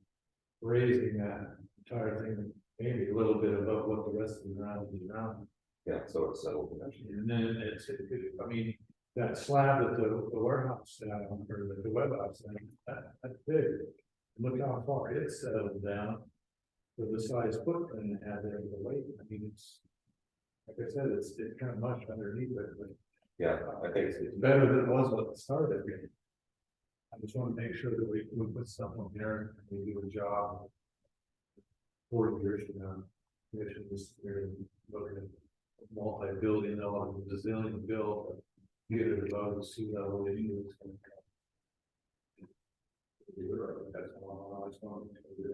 raising that entire thing, maybe a little bit above what the rest of the ground is around. Yeah, so it's settled eventually. And then I mean, that slab that the warehouse, or the web house, that's big. Look how far it's settled down. With the size footprint it had there, the weight, I mean, it's. Like I said, it's kind of much underneath it, but Yeah, I think it's better than it was at the start of it. I just want to make sure that we put something there and we do a job. 40 years from now, we should just looking at multi-billion dollar, bazillion bill, get it above the sea level, they knew it's gonna come. That's all I was going to do.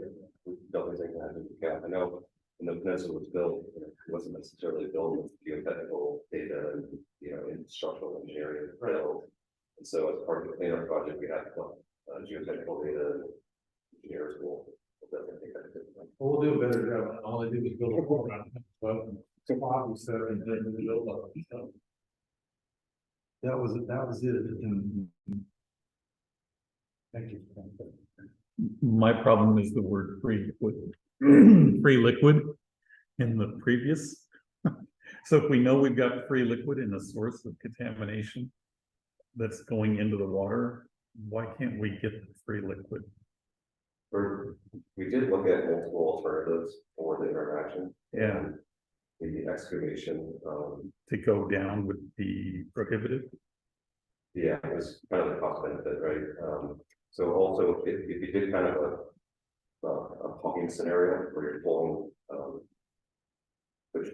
we definitely take that into account. I know when the peninsula was built, it wasn't necessarily built with geotechnical data and, in structural engineering build. And so as part of the cleanup project, we had geotechnical data, and engineers will definitely take that into account. We'll do a better job. All they do is build a wall around it, but some obvious there and then the build up. So that was it. And thank you. my problem is the word free liquid. Free liquid in the previous. So if we know we've got free liquid in a source of contamination that's going into the water, why can't we get the free liquid? We did look at multiple alternatives for the interaction. Yeah. And the excavation, To go down would be prohibitive. yeah, it was kind of the cost benefit, right? So also if you did kind of a pumping scenario where you're pulling, which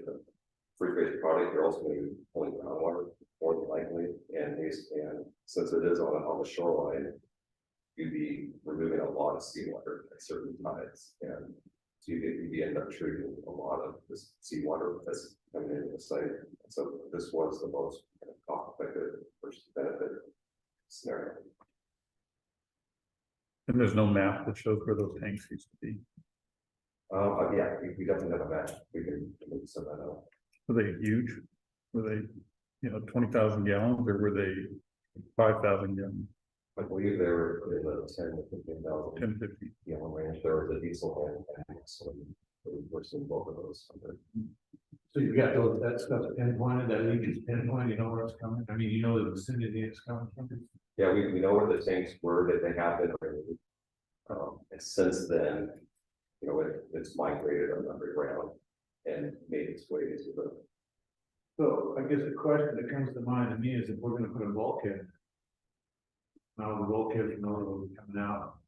free-phase product, you're also going to be pulling groundwater more than likely, and since it is on the shoreline, you'd be removing a lot of seawater at certain tides, and so you'd end up treating a lot of this seawater that's coming into the site. So this was the most cost-effective versus benefit scenario. And there's no map that shows where those tanks used to be. Yeah, we definitely have a match. We can send that out. Were they huge? Were they, 20,000 gallons, or were they 5,000 gallons, I believe they were in the 10 to 15,000 1050? gallon range. There was a diesel and so we're seeing both of those. So you got that stuff pinpointed, that leak is pinpointed, you know where it's coming? I mean, you know the vicinity it's coming from? Yeah, we know where the tanks were, that they have been removed. And since then, it's migrated underground and made its way into the. So I guess the question that comes to mind to me is if we're gonna put a bulkhead. Now the bulkhead will be coming out,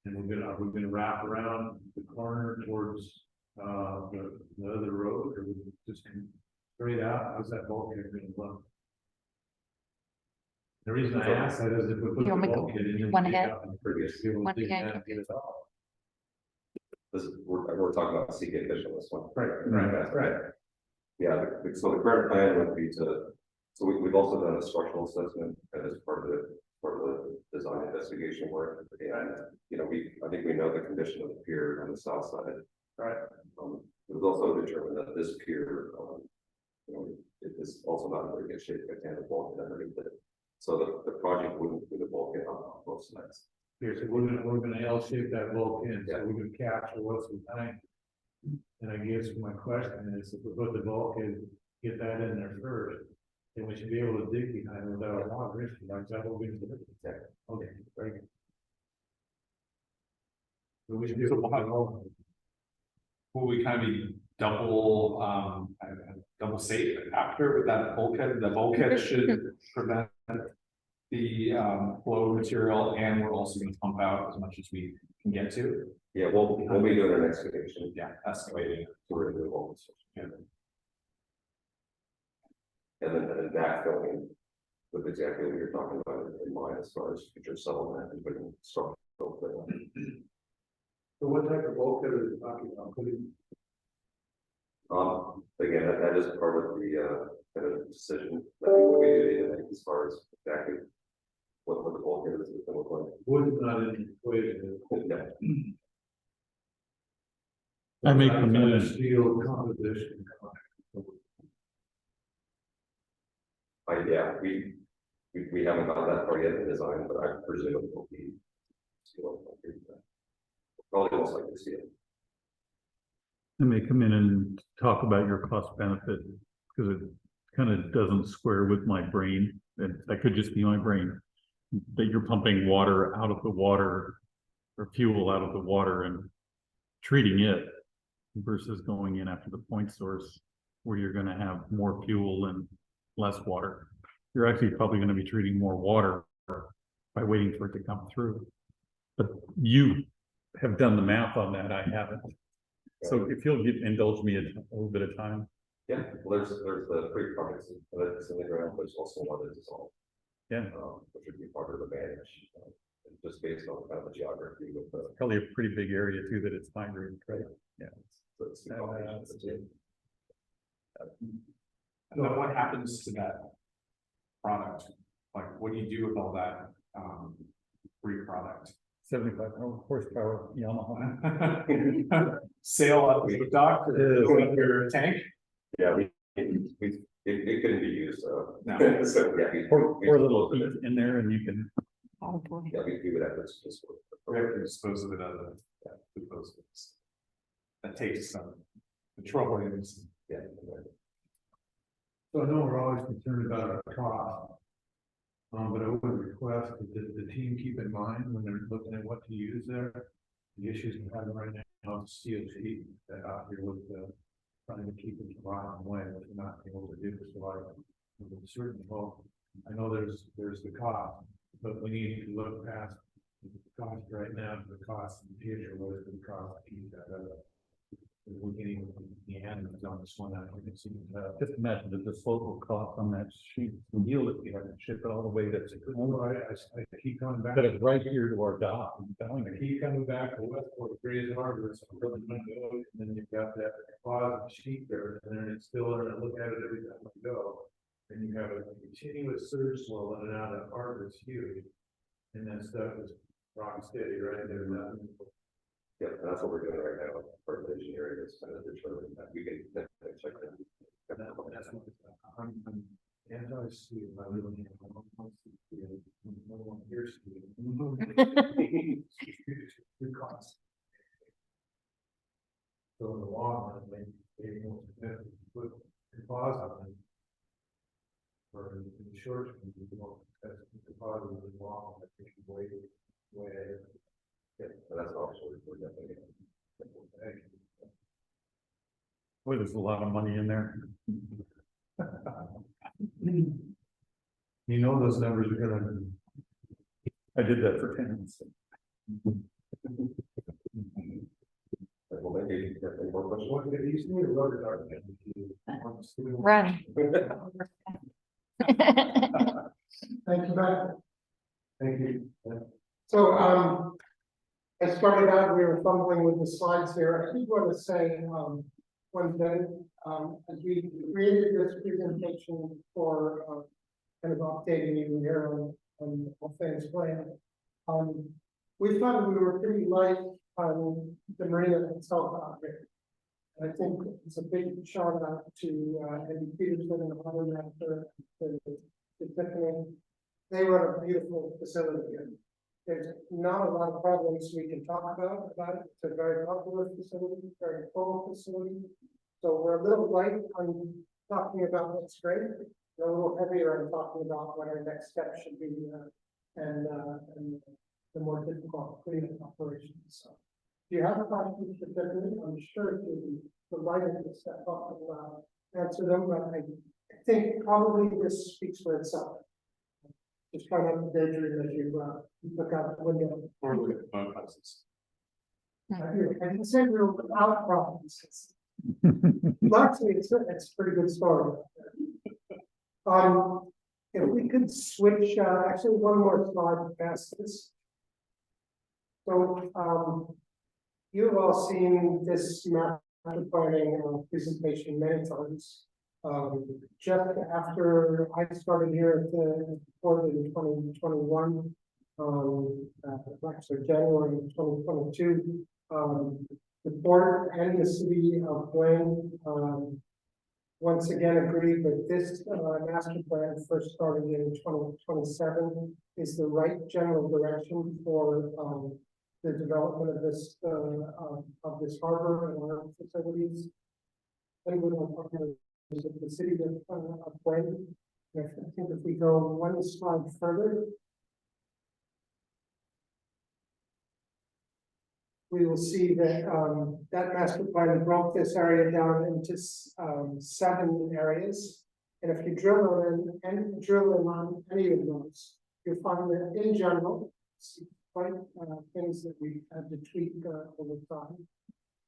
And we're gonna wrap around the corner towards, the other road, or we just straight out, how's that bulkhead gonna look? The reason I ask that is if we put You the want me to go bulkhead in. one dig ahead? up and previous, we will One dig ahead, down and get it off. This is, we're talking about CK fish on this one. Right. Yeah, so the current plan would be to, so we've also done a structural assessment as part of the design investigation work. And, you know, I think we know the condition of the pier on the south side. Right. It was also determined that this pier, you know, it is also not in very good shape, it can't bulk underneath it. So the project wouldn't include a bulkhead on both sides. Here, so we're gonna L shape that bulkhead, so we can capture what's behind. And I guess my question is, if we put the bulkhead, get that in there first, then we should be able to dig behind it without a lot of risk, like that will be the. Okay, very good. So we should be able to have all. Will we kind of be double, double safe after with that bulkhead? The bulkhead should prevent the flow of material, and we're also going to pump out as much as we can get to. Yeah, we'll be doing an excavation. Yeah, excavating. To remove all this. Yeah. And then backfilling with exactly what you're talking about in mind as far as future settlement and putting structural. So what type of bulkhead are you talking about? Again, that is part of the kind of decision that we will be to make as far as exactly what the bulkhead is going to look like. Wood is not in the equation. Yeah. I make That a kind of minute. steel composition. Yeah, we haven't got that far yet in design, but I presume it will be. Probably most likely to see it. I may come in and talk about your cost benefit, because it kind of doesn't square with my brain, and that could just be my brain. That you're pumping water out of the water, or fuel out of the water and treating it versus going in after the point source, where you're gonna have more fuel and less water. You're actually probably gonna be treating more water by waiting for it to come through. But you have done the math on that, I haven't. So if you'll indulge me a little bit of time. Yeah, well, there's the pre-products that's in the ground, there's also one that is all. Yeah. Which would be part of the manage, just based on kind of the geography with the. Probably a pretty big area too that it's migrated, right? Yeah. So it's the combination of the two. And then what happens to that product? Like, what do you do with all that free product? 75 horsepower Yamaha. Sail up the dock with your tank? Yeah, it couldn't be used, so. No. So, yeah. Pour a little heat in there and you can. Oh, boy. Yeah, we would have to just. We have to dispose of it other, dispose of it. That takes some petroleums. Yeah. So I know we're always concerned about our cost. But I would request that the team keep in mind when they're looking at what to use there. The issues we're having right now is COC that out here with trying to keep it the bottom way, which we're not able to do. So I would certainly hope, I know there's the cost, but we need to look past the cost right now to the cost in the future, what is the cost to keep that up. We're getting the animals on this one, I can see. Just imagine the disposal cost on that sheet deal if you had to ship it all the way to. I keep coming back. But it's right here to our dock. I'm telling I you. keep coming back to Westport, Grays Harbor, so I'm really trying to go, and then you've got that deposit sheet there, and then it's still there, and I look at it every time I go. And you have a continuous surge flow in and out of the harbor, it's huge. And that stuff is rock steady right there, nothing. Yeah, and that's what we're doing right now, part of the engineering is kind of determining that we can check that. That's what I'm anti-steel, I really am. I don't want to see it. I don't want to hear steel. Good cost. So in the long run, they won't put deposit on it. For in the short term, you won't have deposit in the long, I think you way. Yeah, so that's also, we're definitely. Boy, there's a lot of money in there. You know those numbers are gonna. I did that for 10 minutes. Well, maybe, any more questions? What did you say, Robert? Run. Thank you, Matt. Thank you. So, I started out, we were fumbling with the slides here. I just want to say, one thing, as we created this presentation for, kind of updating you here on all things planned. We thought we were pretty light on the marina itself out here. And I think it's a big shout out to, Eddie Peterson and the other master, the Tiffany. They run a beautiful facility here. There's not a lot of problems we can talk about it. It's a very popular facility, very full facility. So we're a little light on talking about what's great, and a little heavier on talking about what our next step should be, and the more difficult cleanup operations. So if you have questions for Tiffany, I'm sure she'll be delighted to step up and answer them, but I think probably this speaks for itself. Just try not to daydream as you look out the window. Or look at the phone houses. I didn't say we were without problems. Luckily, it's a pretty good story. If we could switch, actually one more slide past this. So, you've all seen this map planning presentation many times. Just after I started here at the board in 2021, actually January 2022, the board and the city of Blaine once again agreed that this master plan first started in 2027 is the right general direction for the development of this harbor and our facilities. And we don't talk about the city of Blaine. I think if we go one slide further, we will see that that master plan broke this area down into 7 areas. And if you drill in on any of those, you'll find that in general, quite things that we had to tweak over time.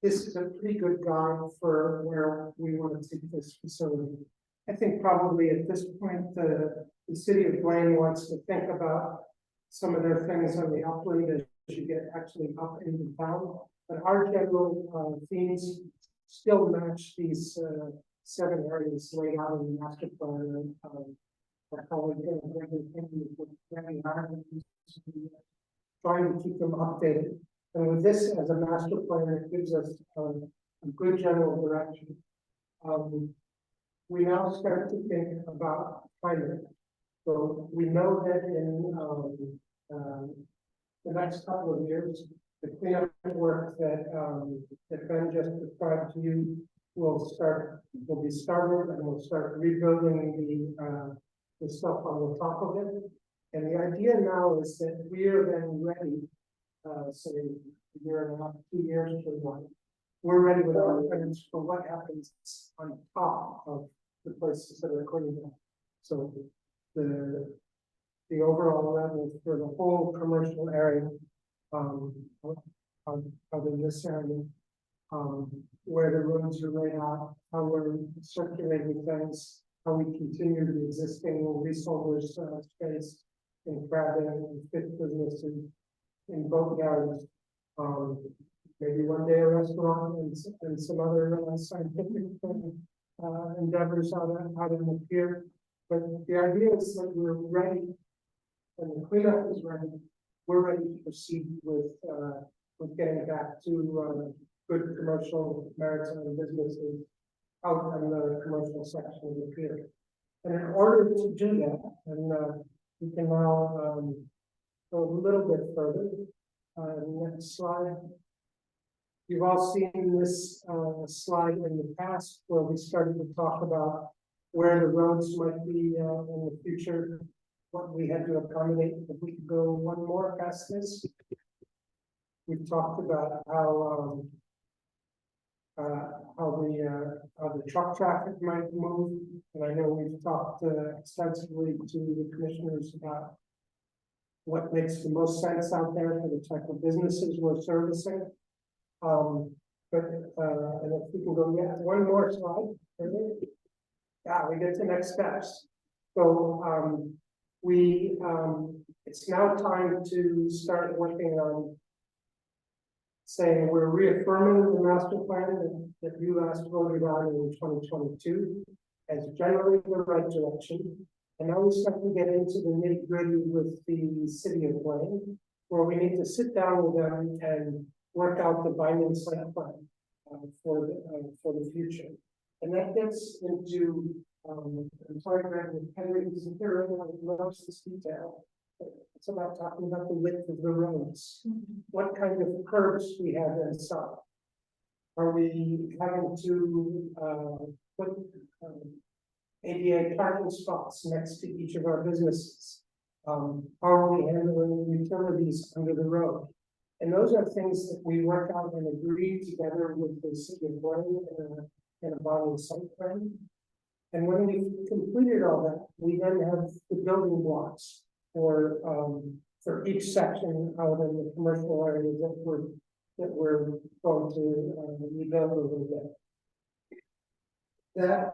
This is a pretty good guide for where we want to take this facility. I think probably at this point, the city of Blaine wants to think about some of their things on the upland as you get actually up into town. But our general themes still match these 7 areas laid out in the master plan. Trying to keep them updated. And with this as a master plan, it gives us a good general direction. We now start to think about climate. So we know that in the next couple of years, the cleanup work that Ben just described to you will be started, and we'll start rebuilding the stuff on the top of it. And the idea now is that we are then ready, say a year and a half, 2 years from now, we're ready with our plans for what happens on top of the places that are cleaned up. So the overall level for the whole commercial area, other than this area, where the roads are laid out, how we're circulating things, how we continue the existing resold space in Crabbe and fit businesses in both areas. Maybe one day a restaurant and some other scientific endeavors out in the pier. But the idea is that we're ready, and the cleanup is ready. We're ready to proceed with getting back to good commercial maritime businesses out in the commercial section of the pier. And in order to do that, and we can now go a little bit further. Next slide. You've all seen this slide in the past where we started to talk about where the roads might be in the future, what we had to accommodate. If we could go one more past this. We've talked about how the truck traffic might move, and I know we've talked extensively to the commissioners about what makes the most sense out there for the type of businesses we're servicing. But, and if we can go, yeah, one more slide. Yeah, we get to next steps. So, it's now time to start working on saying we're reaffirming the master plan that you last voted on in 2022 as generally the right direction. And now we start to get into the nitty gritty with the city of Blaine, where we need to sit down with them and work out the binding site plan for the future. And that gets into, I'm sorry, with Henry, is here, loves this detail. It's about talking about the width of the roads. What kind of curbs we have inside? Are we having to put ADA parking spots next to each of our businesses? How are we handling utilities under the road? And those are things that we work out and agree together with the city of Blaine in a binding site plan. And when we've completed all that, we then have the building blocks for each section out in the commercial area that we're going to rebuild a little bit. That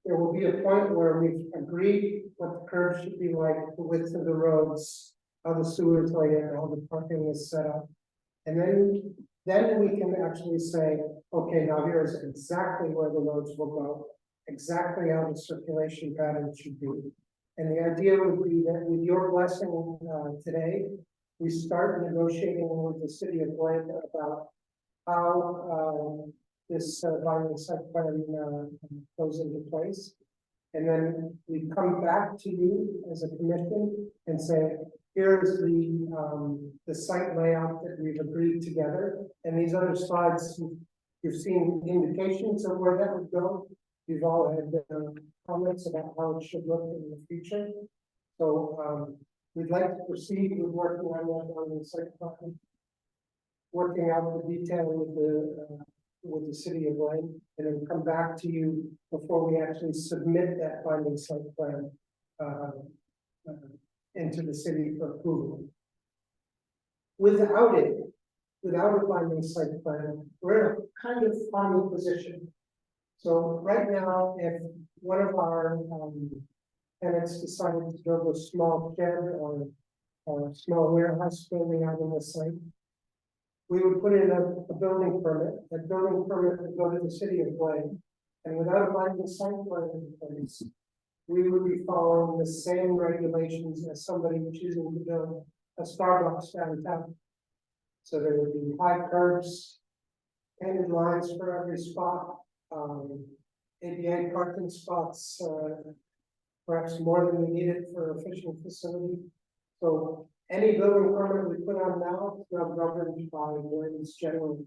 there will be a point where we've agreed what the curve should be like, the width of the roads, how the sewer is laid out, how the parking is set up. And then we can actually say, okay, now here's exactly where the roads will go, exactly how the circulation pattern should be. And the idea would be that with your blessing today, we start negotiating with the city of Blaine about how this binding site plan goes into place. And then we come back to you as a commission and say, here's the site layout that we've agreed together. And these other slides, you've seen indications of where that would go. You've all had comments about how it should look in the future. So we'd like to proceed with working on that on the site plan, working out the detail with the city of Blaine, and then come back to you before we actually submit that binding site plan into the city for approval. Without a binding site plan, we're in a kind of funny position. So right now, if one of our tenants decided to build a small shed or a small warehouse building out on the site, we would put in a building permit. That building permit would go to the city of Blaine. And without a binding site plan in place, we would be following the same regulations as somebody choosing to build a Starbucks downtown. So there would be high curbs, painted lines for every spot, ADA parking spots, perhaps more than we needed for a fishing facility. So any building permit we put on now is not governed by Blaine's general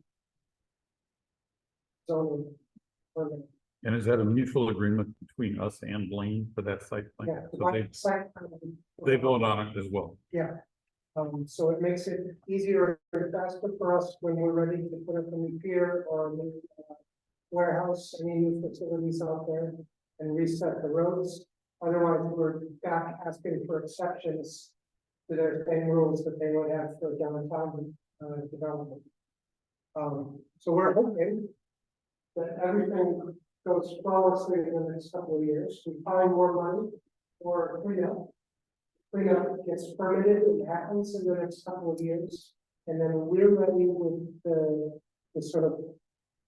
zoning permit. And is that a mutual agreement between us and Blaine for that site plan? Yeah, So they vote on it as well. Yeah. So it makes it easier and faster for us when we're ready to put up a new pier or a new warehouse, any new facilities out there and reset the roads. Otherwise, we're back asking for exceptions to their same rules that they would have for downtown development. So we're hoping that everything goes flawlessly in the next couple of years. We find more money for cleanup. Cleanup gets permitted, it happens in the next couple of years. And then we're ready with the sort of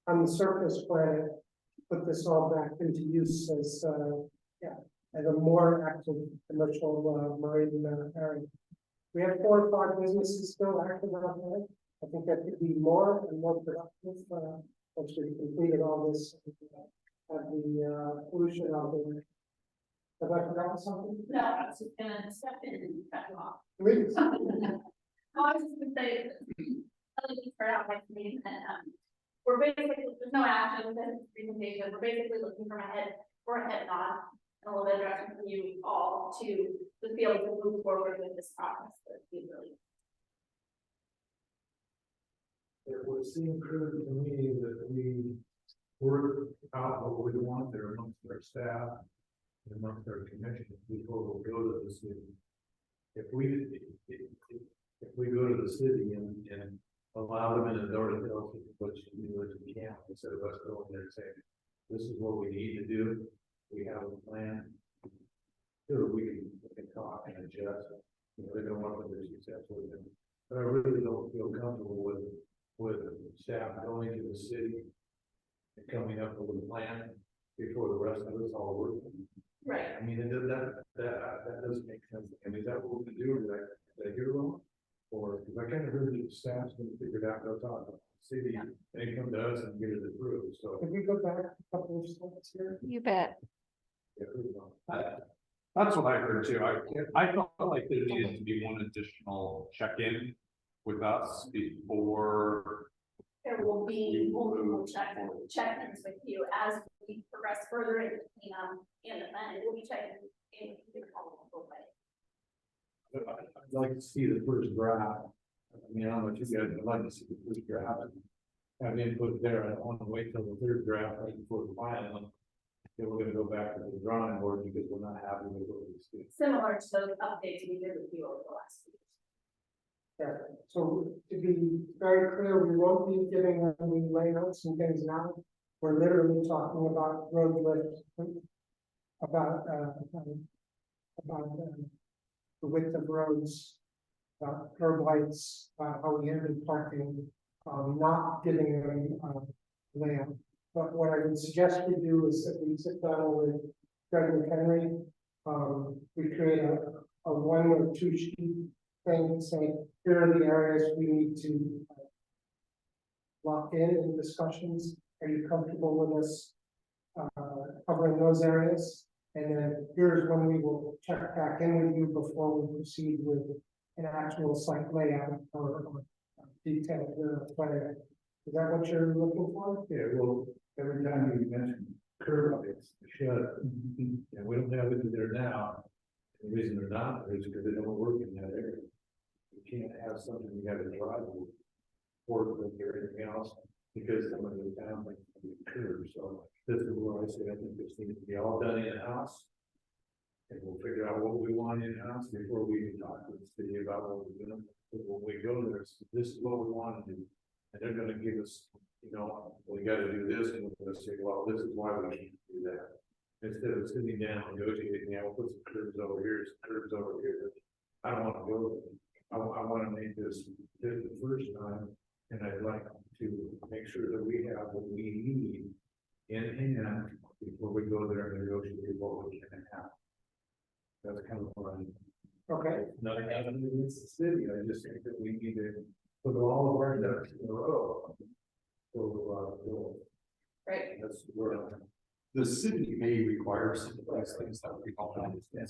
on the surface plan, put this all back into use as a more active commercial marine area. We have 4 or 5 businesses still active out there. I think that could be more and more productive once we've completed all this the pollution out there. Have I forgotten something? No, I was just gonna step in and cut you off. Please. I was just gonna say, let me start out by saying that, we're basically, there's no action with this presentation, we're basically looking for a head nod, and a little bit of direction from you all to be able to move forward with this process that we really. It would seem prudent to me that we work out what we want there amongst our staff. amongst our commission before we go to the city. If we go to the city and allow them in the north, tell us what you do, what you can't, instead of us going there and saying, this is what we need to do, we have a plan. Sure, we can talk and adjust, you know, they don't want to be successful with them. But I really don't feel comfortable with staff going to the city and coming up with a plan before the rest of us all work. Right. I mean, that doesn't make sense. I mean, is that what we do? Did I hear wrong? Or, because I kind of heard that the staff's gonna figure it out, they'll talk to the city, and come to us and get it approved, so. Can we go back a couple of slides here? You bet. yeah, who's on? That's what I heard too. I felt like there needed to be one additional check-in with us before. There will be multiple check-ins with you as we progress further in the cleanup and the plan. It will be checking in the multiple way. I'd like to see the first draft. I mean, I don't know if you guys would like to see the first draft. Have input there. I don't want to wait till the third draft right before the final. Then we're gonna go back to the drawing board because we're not happy with what we see. Similar to those updates we did with you over the last week. Yeah, so to be very clear, we won't be giving them the layouts and things now. We're literally talking about road width, about the width of roads, curb heights, how we handle parking, not giving them layout. But what I would suggest we do is that we sit down with Greg and Henry. We create a 1 or 2 sheet thing saying, here are the areas we need to lock in discussions. Are you comfortable with us covering those areas? And then here's when we will check back in with you before we proceed with an actual site layout or detailed plan. Is that what you're looking for? Yeah, well, every time you mention curb heights, and we don't have it there now. The reason they're not there is because they don't work in that area. You can't have something you gotta drive or anything else because some of the town like curves. So this is where I say I think this needs to be all done in-house. And we'll figure out what we want in-house before we can talk to the city about what we're doing. When we go there, this is what we want to do. And they're gonna give us, you know, we gotta do this, and we're gonna say, well, this is why we should do that. Instead of sitting down and negotiating, yeah, we'll put some curves over here, some curves over here. I don't wanna go there. I wanna make this the first time, and I'd like to make sure that we have what we need in hand before we go there and negotiate what we can have. That's kind of what I'm. Okay. Not having against the city, I just think that we need to put all of our ducks in a row. So, Right. that's where I'm. The city may require some of those things that we don't understand.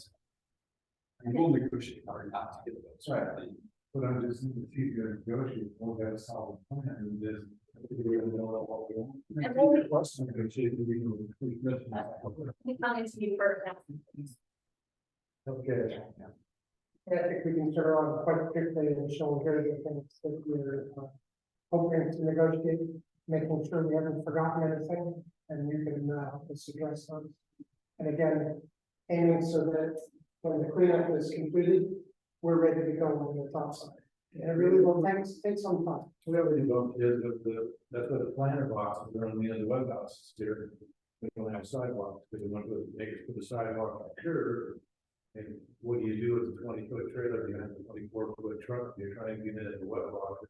And we'll negotiate our not to get those. Right. But I'm just, if you're negotiating, we'll have a solid plan and just. We're gonna know what we want. And we'll be- Plus, negotiating, we can include this. We come into you first. Okay. I think we can turn around quite quickly and show here the things that we're hoping to negotiate, making sure we haven't forgotten anything, and you can just address those. And again, aiming so that when the cleanup is completed, we're ready to go on the top side. And it really will take some time. We already don't, that's what the planter boxes are on the end of the web houses here. We don't have sidewalks, because we want to make it for the sidewalk on curb. And what do you do with a 20-foot trailer behind a 24-foot truck? You're trying to get it in the wet box.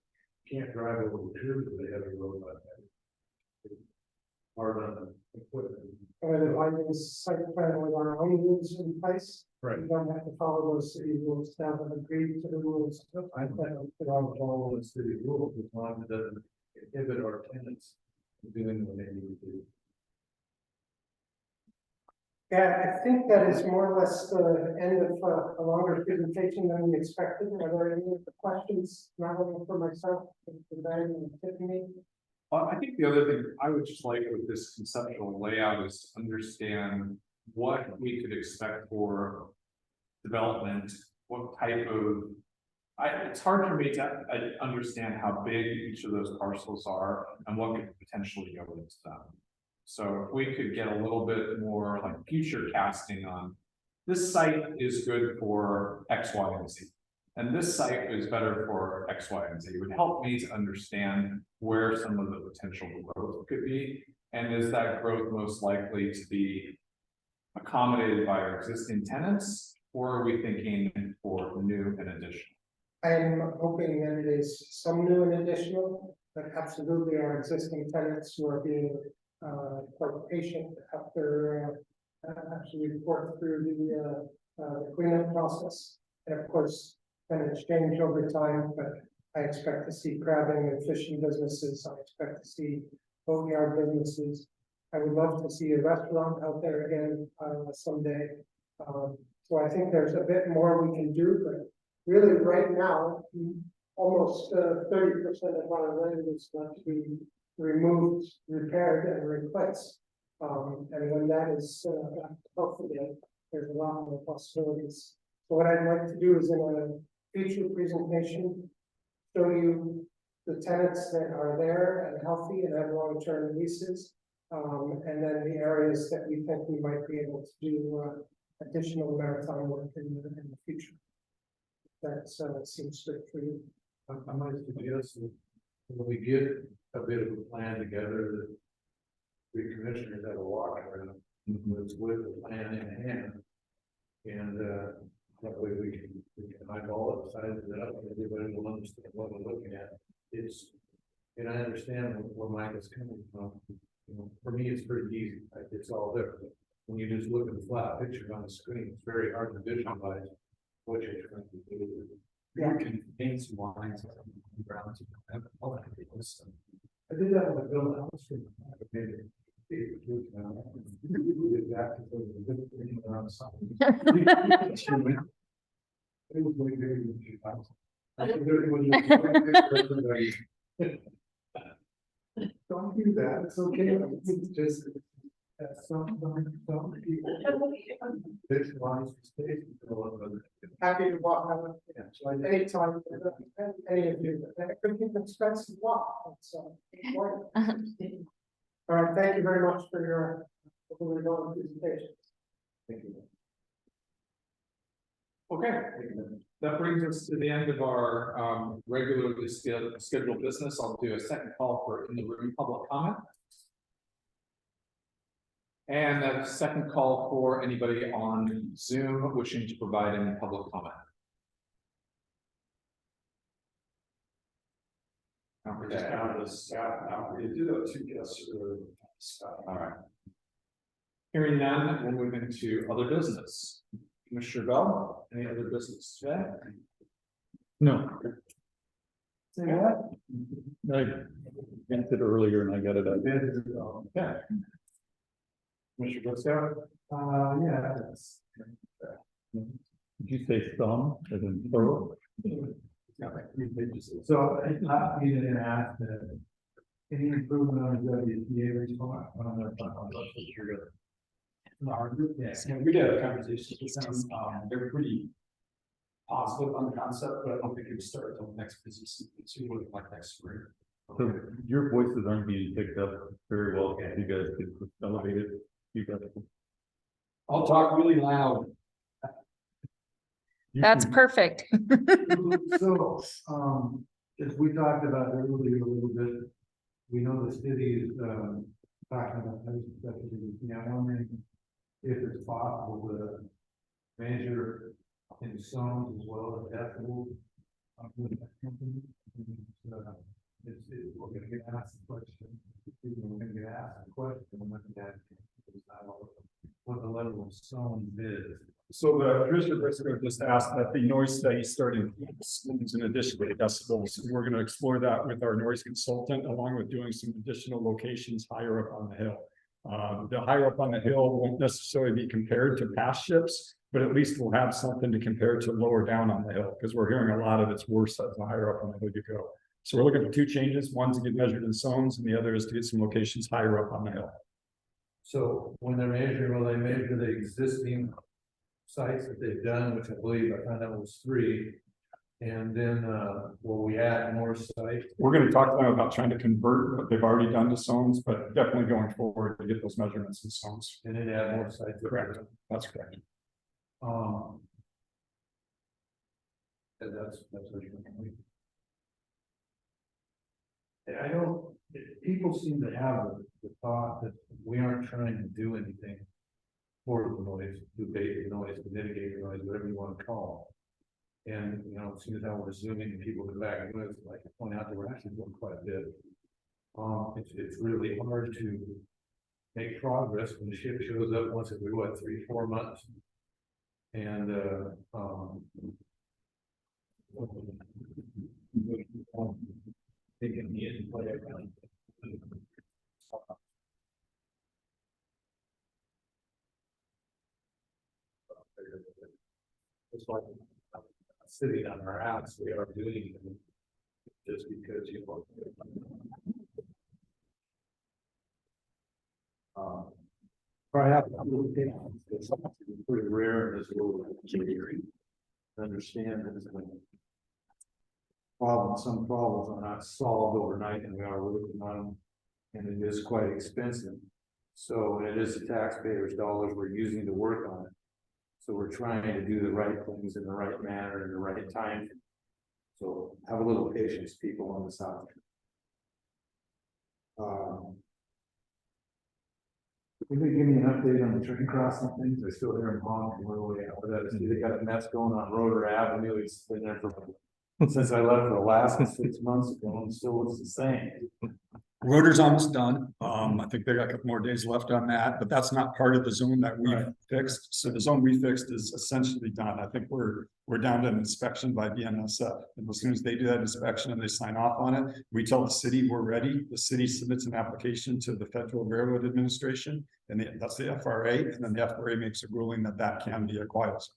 Can't drive over the curb with a heavy road like that. Hard on the equipment. And dividing this site plan with our own rules in place. Right. We don't have to follow those city rules, staff have agreed to the rules. I think that I'll follow the city rules as long as it doesn't inhibit our tenants from doing what they need to do. Yeah, I think that is more or less the end of a longer presentation than we expected. Are there any other questions, not only for myself, but for Diane and Tiffany? I think the other thing I would just like with this conceptual layout is to understand what we could expect for development, what type of. It's hard for me to understand how big each of those parcels are and what could potentially go into them. So if we could get a little bit more like future casting on, this site is good for X, Y, and Z. And this site is better for X, Y, and Z. It would help me to understand where some of the potential growth could be. And is that growth most likely to be accommodated by our existing tenants? Or are we thinking for new and additional? I'm hoping that it is some new and additional, but absolutely our existing tenants who are being quite patient after actually work through the cleanup process. And of course, tenants change over time, but I expect to see crabbing and fishing businesses. I expect to see boatyard businesses. I would love to see a restaurant out there again someday. So I think there's a bit more we can do, but really right now, almost 30% of our land is going to be removed, repaired, and replaced. And when that is hopefully, there's a lot more possibilities. So what I'd like to do is in a future presentation, show you the tenants that are there and healthy and have long-term leases. And then the areas that we think we might be able to do additional maritime work in the future. That seems good for you. I might suggest that when we get a bit of a plan together, that we commissioners have a walk around with the plan in hand. And that way we can eyeball it, size it up, and everybody will understand what we're looking at. And I understand where Mike is coming from. You know, for me, it's pretty easy. It's all there. When you just look at the flat picture on the screen, it's very hard to visualize what you're trying to do. You can paint some lines on the ground. I did that with Bill Allen. Don't do that, it's okay, it's just. Some people. Visualize the space. Happy to walk out anytime, any of you. That could be an expensive walk. So, important. All right, thank you very much for your presentation. Thank you. Okay, that brings us to the end of our regularly scheduled business. I'll do a second call for in the room public comment. And a second call for anybody on Zoom wishing to provide any public comment. Just kind of the scout now, we do have two guests. All right. Hearing none, we'll move into other business. Commissioner Bell, any other business today? No, Say what? I vented earlier and I got it out. Okay. Commissioner Briscoe? Yeah. Did you say some as in plural? So I needed to ask any improvement on the WPA response on the. Yes, and we did have a conversation with them, they're pretty positive on the concept, but I don't think it would start until next busy season, so you would like next spring. So your voices aren't being picked up very well. You guys could elevate it. You guys. I'll talk really loud. That's perfect. So, as we talked about earlier a little bit, we know the city is, talking about those, I'm wondering if it's possible to measure in zones as well as decibels. With that company. We're gonna get asked the question, we're gonna get asked the question, what the level of sound is. So the Commissioner Briscoe just asked that the noise study started in addition to decibels. We're going to explore that with our noise consultant, along with doing some additional locations higher up on the hill. The higher up on the hill won't necessarily be compared to past ships, but at least we'll have something to compare to lower down on the hill, because we're hearing a lot of it's worse as the higher up on the hill you go. So we're looking for two changes. One to get measured in zones, and the other is to get some locations higher up on the hill. So when they're measuring, will they measure the existing sites that they've done, which I believe I found out was 3, And then, will we add more sites? We're gonna talk to them about trying to convert what they've already done to zones, but definitely going forward to get those measurements in zones. And then add more sites? Correct. That's correct. Um. And that's what you're doing. I don't, people seem to have the thought that we aren't trying to do anything for the noise, to abate the noise, to mitigate the noise, whatever you want to call it. And, you know, seeing how we're zooming and people come back and noise, like I point out that we're actually doing quite a bit. It's really hard to make progress when the ship shows up once every, 3-4 months. And, taking the input everything. It's like sitting on our ass, we are doing it just because you want. Probably have to, it's pretty rare in this world. To understand that some problems are not solved overnight, and we are working on them, and it is quite expensive. So it is the taxpayers' dollars we're using to work on it. So we're trying to do the right things in the right manner, in the right time. So have a little patience, people on the side. Can you give me an update on the train crossing things? I still hear them honking, where we at with that? They got a mess going on Roder Avenue. It's been there for since I left for Alaska 6 months ago, and still looks the same. Rotor's almost done. I think they got a couple more days left on that, but that's not part of the zone that we fixed. So the zone we fixed is essentially done. I think we're down to an inspection by BNSF. And as soon as they do that inspection and they sign off on it, we tell the city we're ready. The city submits an application to the Federal Railroad Administration, and that's the FRA, and then the FRA makes a ruling that can be a quiet zone.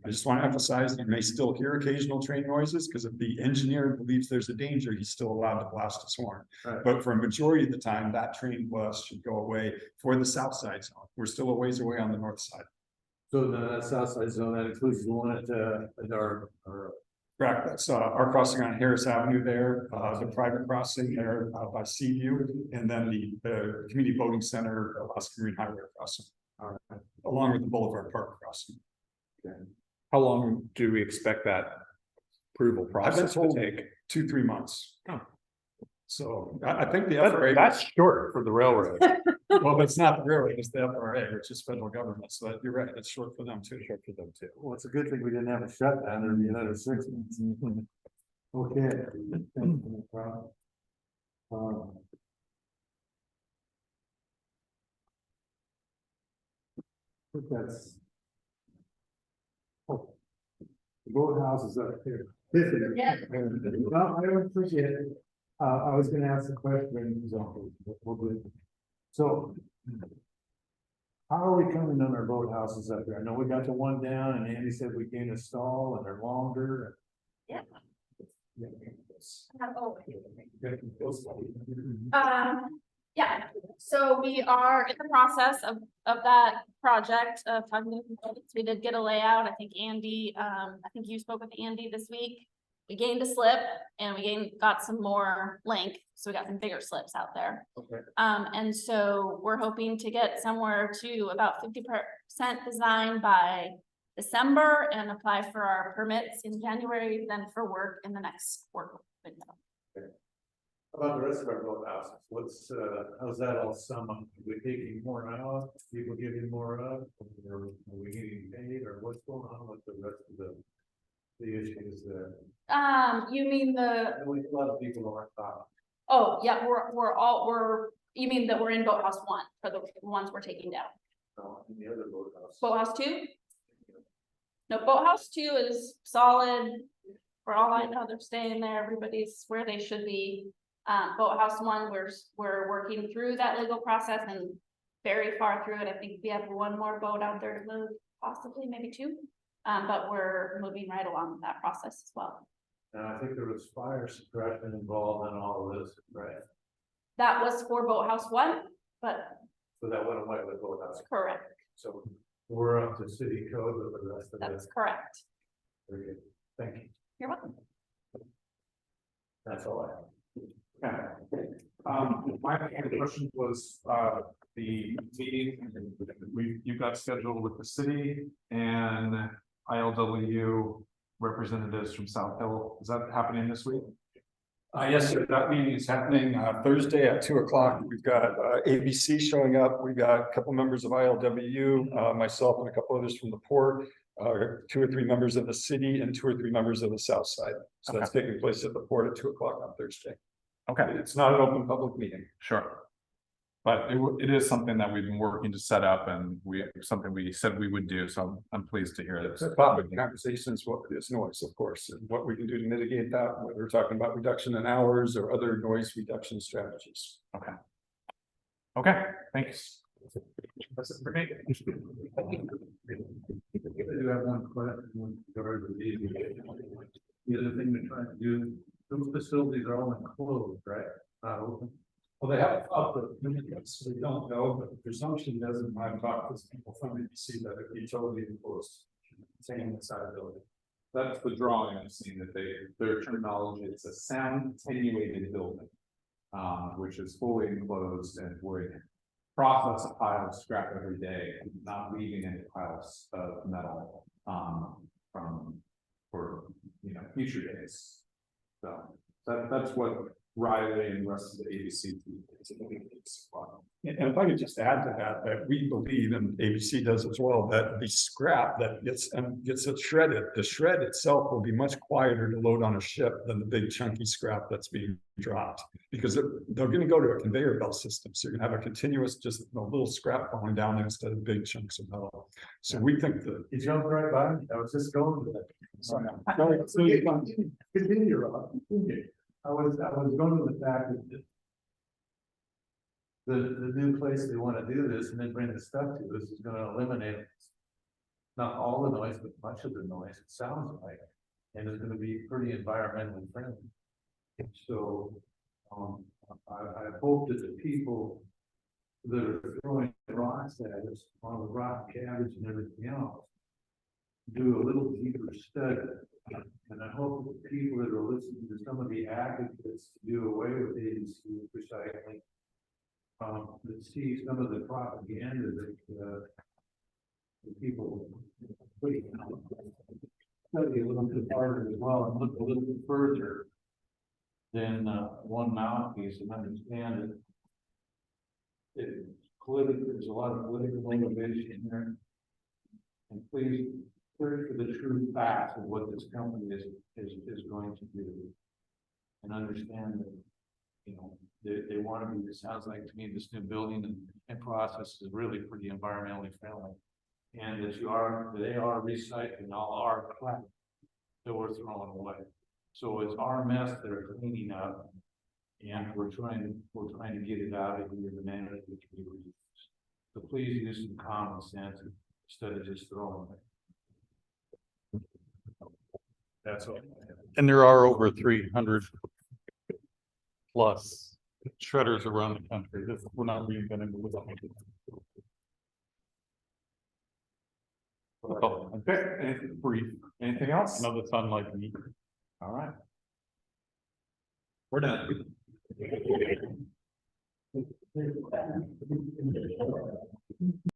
I just want to emphasize, you may still hear occasional train noises, because if the engineer believes there's a danger, he's still allowed to blast his horn. Right. But for a majority of the time, that train blast should go away for the south side zone. We're still a ways away on the north side. So that south side zone, that includes the one at our. Correct, that's our crossing on Harris Avenue there, the private crossing there by Seaview, and then the community voting center, Alaska Marine Highway crossing. Along with the Boulevard Park crossing. How long do we expect that approval I've been process to told take? 2-3 months. Oh. So I think the FRA. That's short for the railroad. Well, it's not the railroad, it's the FRA, which is federal government, so that, you're right, it's short for them too. Short for them too. Well, it's a good thing we didn't have a shutdown. There'd be another 6 months. Okay. No problem. I think that's. Oh. The boathouse is up here. Yeah. Well, I don't appreciate it. I was gonna ask a question, so we'll do it. So. How are we coming on our boathouses up there? I know we got the one down, and Andy said we gained a stall and they're longer. Yeah. Yeah. Oh. Yeah, so we are in the process of that project of talking to consultants. We did get a layout. I think Andy, I think you spoke with Andy this week. We gained a slip and got some more length, so we got some bigger slips out there. Okay. And so we're hoping to get somewhere to about 50% design by December and apply for our permits in January, then for work in the next work window. How about the rest of our boathouses? What's, how's that all sum up? Are we taking more out? People giving more up? Or are we getting paid, or what's going on with the rest of the issues there? You mean I know a lot of people aren't thought. oh, yeah, you mean that we're in Boathouse 1 for the ones we're taking down? In the other boathouse. Boathouse 2? No, Boathouse 2 is solid. For all I know, they're staying there. Everybody's where they should be. Boathouse 1, we're working through that legal process and very far through it. I think we have one more boat out there to move, possibly maybe 2. But we're moving right along with that process as well. And I think there was fire suppression involved in all of this, right? That was for Boathouse 1, but So that went away with boathouse. correct. So we're up to city code with the rest of That's this. correct. Very good. Thank you. You're welcome. That's all I have. Okay. My question was, the meeting, you've got scheduled with the city and ILWU representatives from South Hill. Is that happening this week? Yes, sir. That meeting is happening Thursday at 2 o'clock. We've got ABC showing up. We've got a couple members of ILWU, myself and a couple others from the port, 2 or 3 members of the city and 2 or 3 members of the south side. So that's taking place at the port at 2 o'clock on Thursday. Okay, It's not an open public meeting. sure. But it is something that we've been working to set up and something we said we would do, so I'm pleased to hear It's this. a topic of conversations, what is noise, of course, and what we can do to mitigate that, whether we're talking about reduction in hours or other noise reduction strategies. Okay, thanks. That's it for me. I do have one question with regard to the other thing they're trying to do, those facilities are all enclosed, right? Not open. Well, they have up the minutes, so we don't know, but the presumption doesn't, I've talked to people from ABC that it be totally enclosed. Same inside the building. That's the drawing I've seen that their terminology, it's a sound attenuated building. Which is fully enclosed and would process a pile of scrap every day, not leaving any piles of metal. For future days. So that's what Riley and the rest of the ABC. And if I could just add to that, that we believe, and ABC does as well, that the scrap that gets it shredded, the shred itself will be much quieter to load on a ship than the big chunky scrap that's being dropped. Because they're gonna go to a conveyor belt system, so you're gonna have a continuous, just a little scrap falling down there instead of big chunks of metal. So we think that. You jumped right by me, I was just going to that. Sorry. Continue, Rob. I was going to the fact that the new place they want to do this and then bring the stuff to us is gonna eliminate not all the noise, but much of the noise, it sounds like, and it's gonna be pretty environmentally friendly. So, I hope that the people that are throwing rocks at us on the rock cabbage and everything else do a little deeper study. And I hope that the people that are listening to some of the advocates to do away with ABC recycling, that see some of the propaganda that, the people putting out. Study a little bit harder as well and look a little bit further than, one mouthpiece and understand that there's a lot of political motivation here. And please search for the true facts of what this company is going to do. And understand that, they want to be, it sounds like to me, this new building and process is really pretty environmentally friendly. And that they are recycling all our crap that we're throwing away. So it's our mess they're cleaning up. And we're trying to get it out of here the manner that we can use. So please use some common sense instead of just throwing it. That's all. And there are over 300 plus shredders around the country. We're not reinventing the wheel. Okay, anything else? No, that's unlike me. All right. We're done.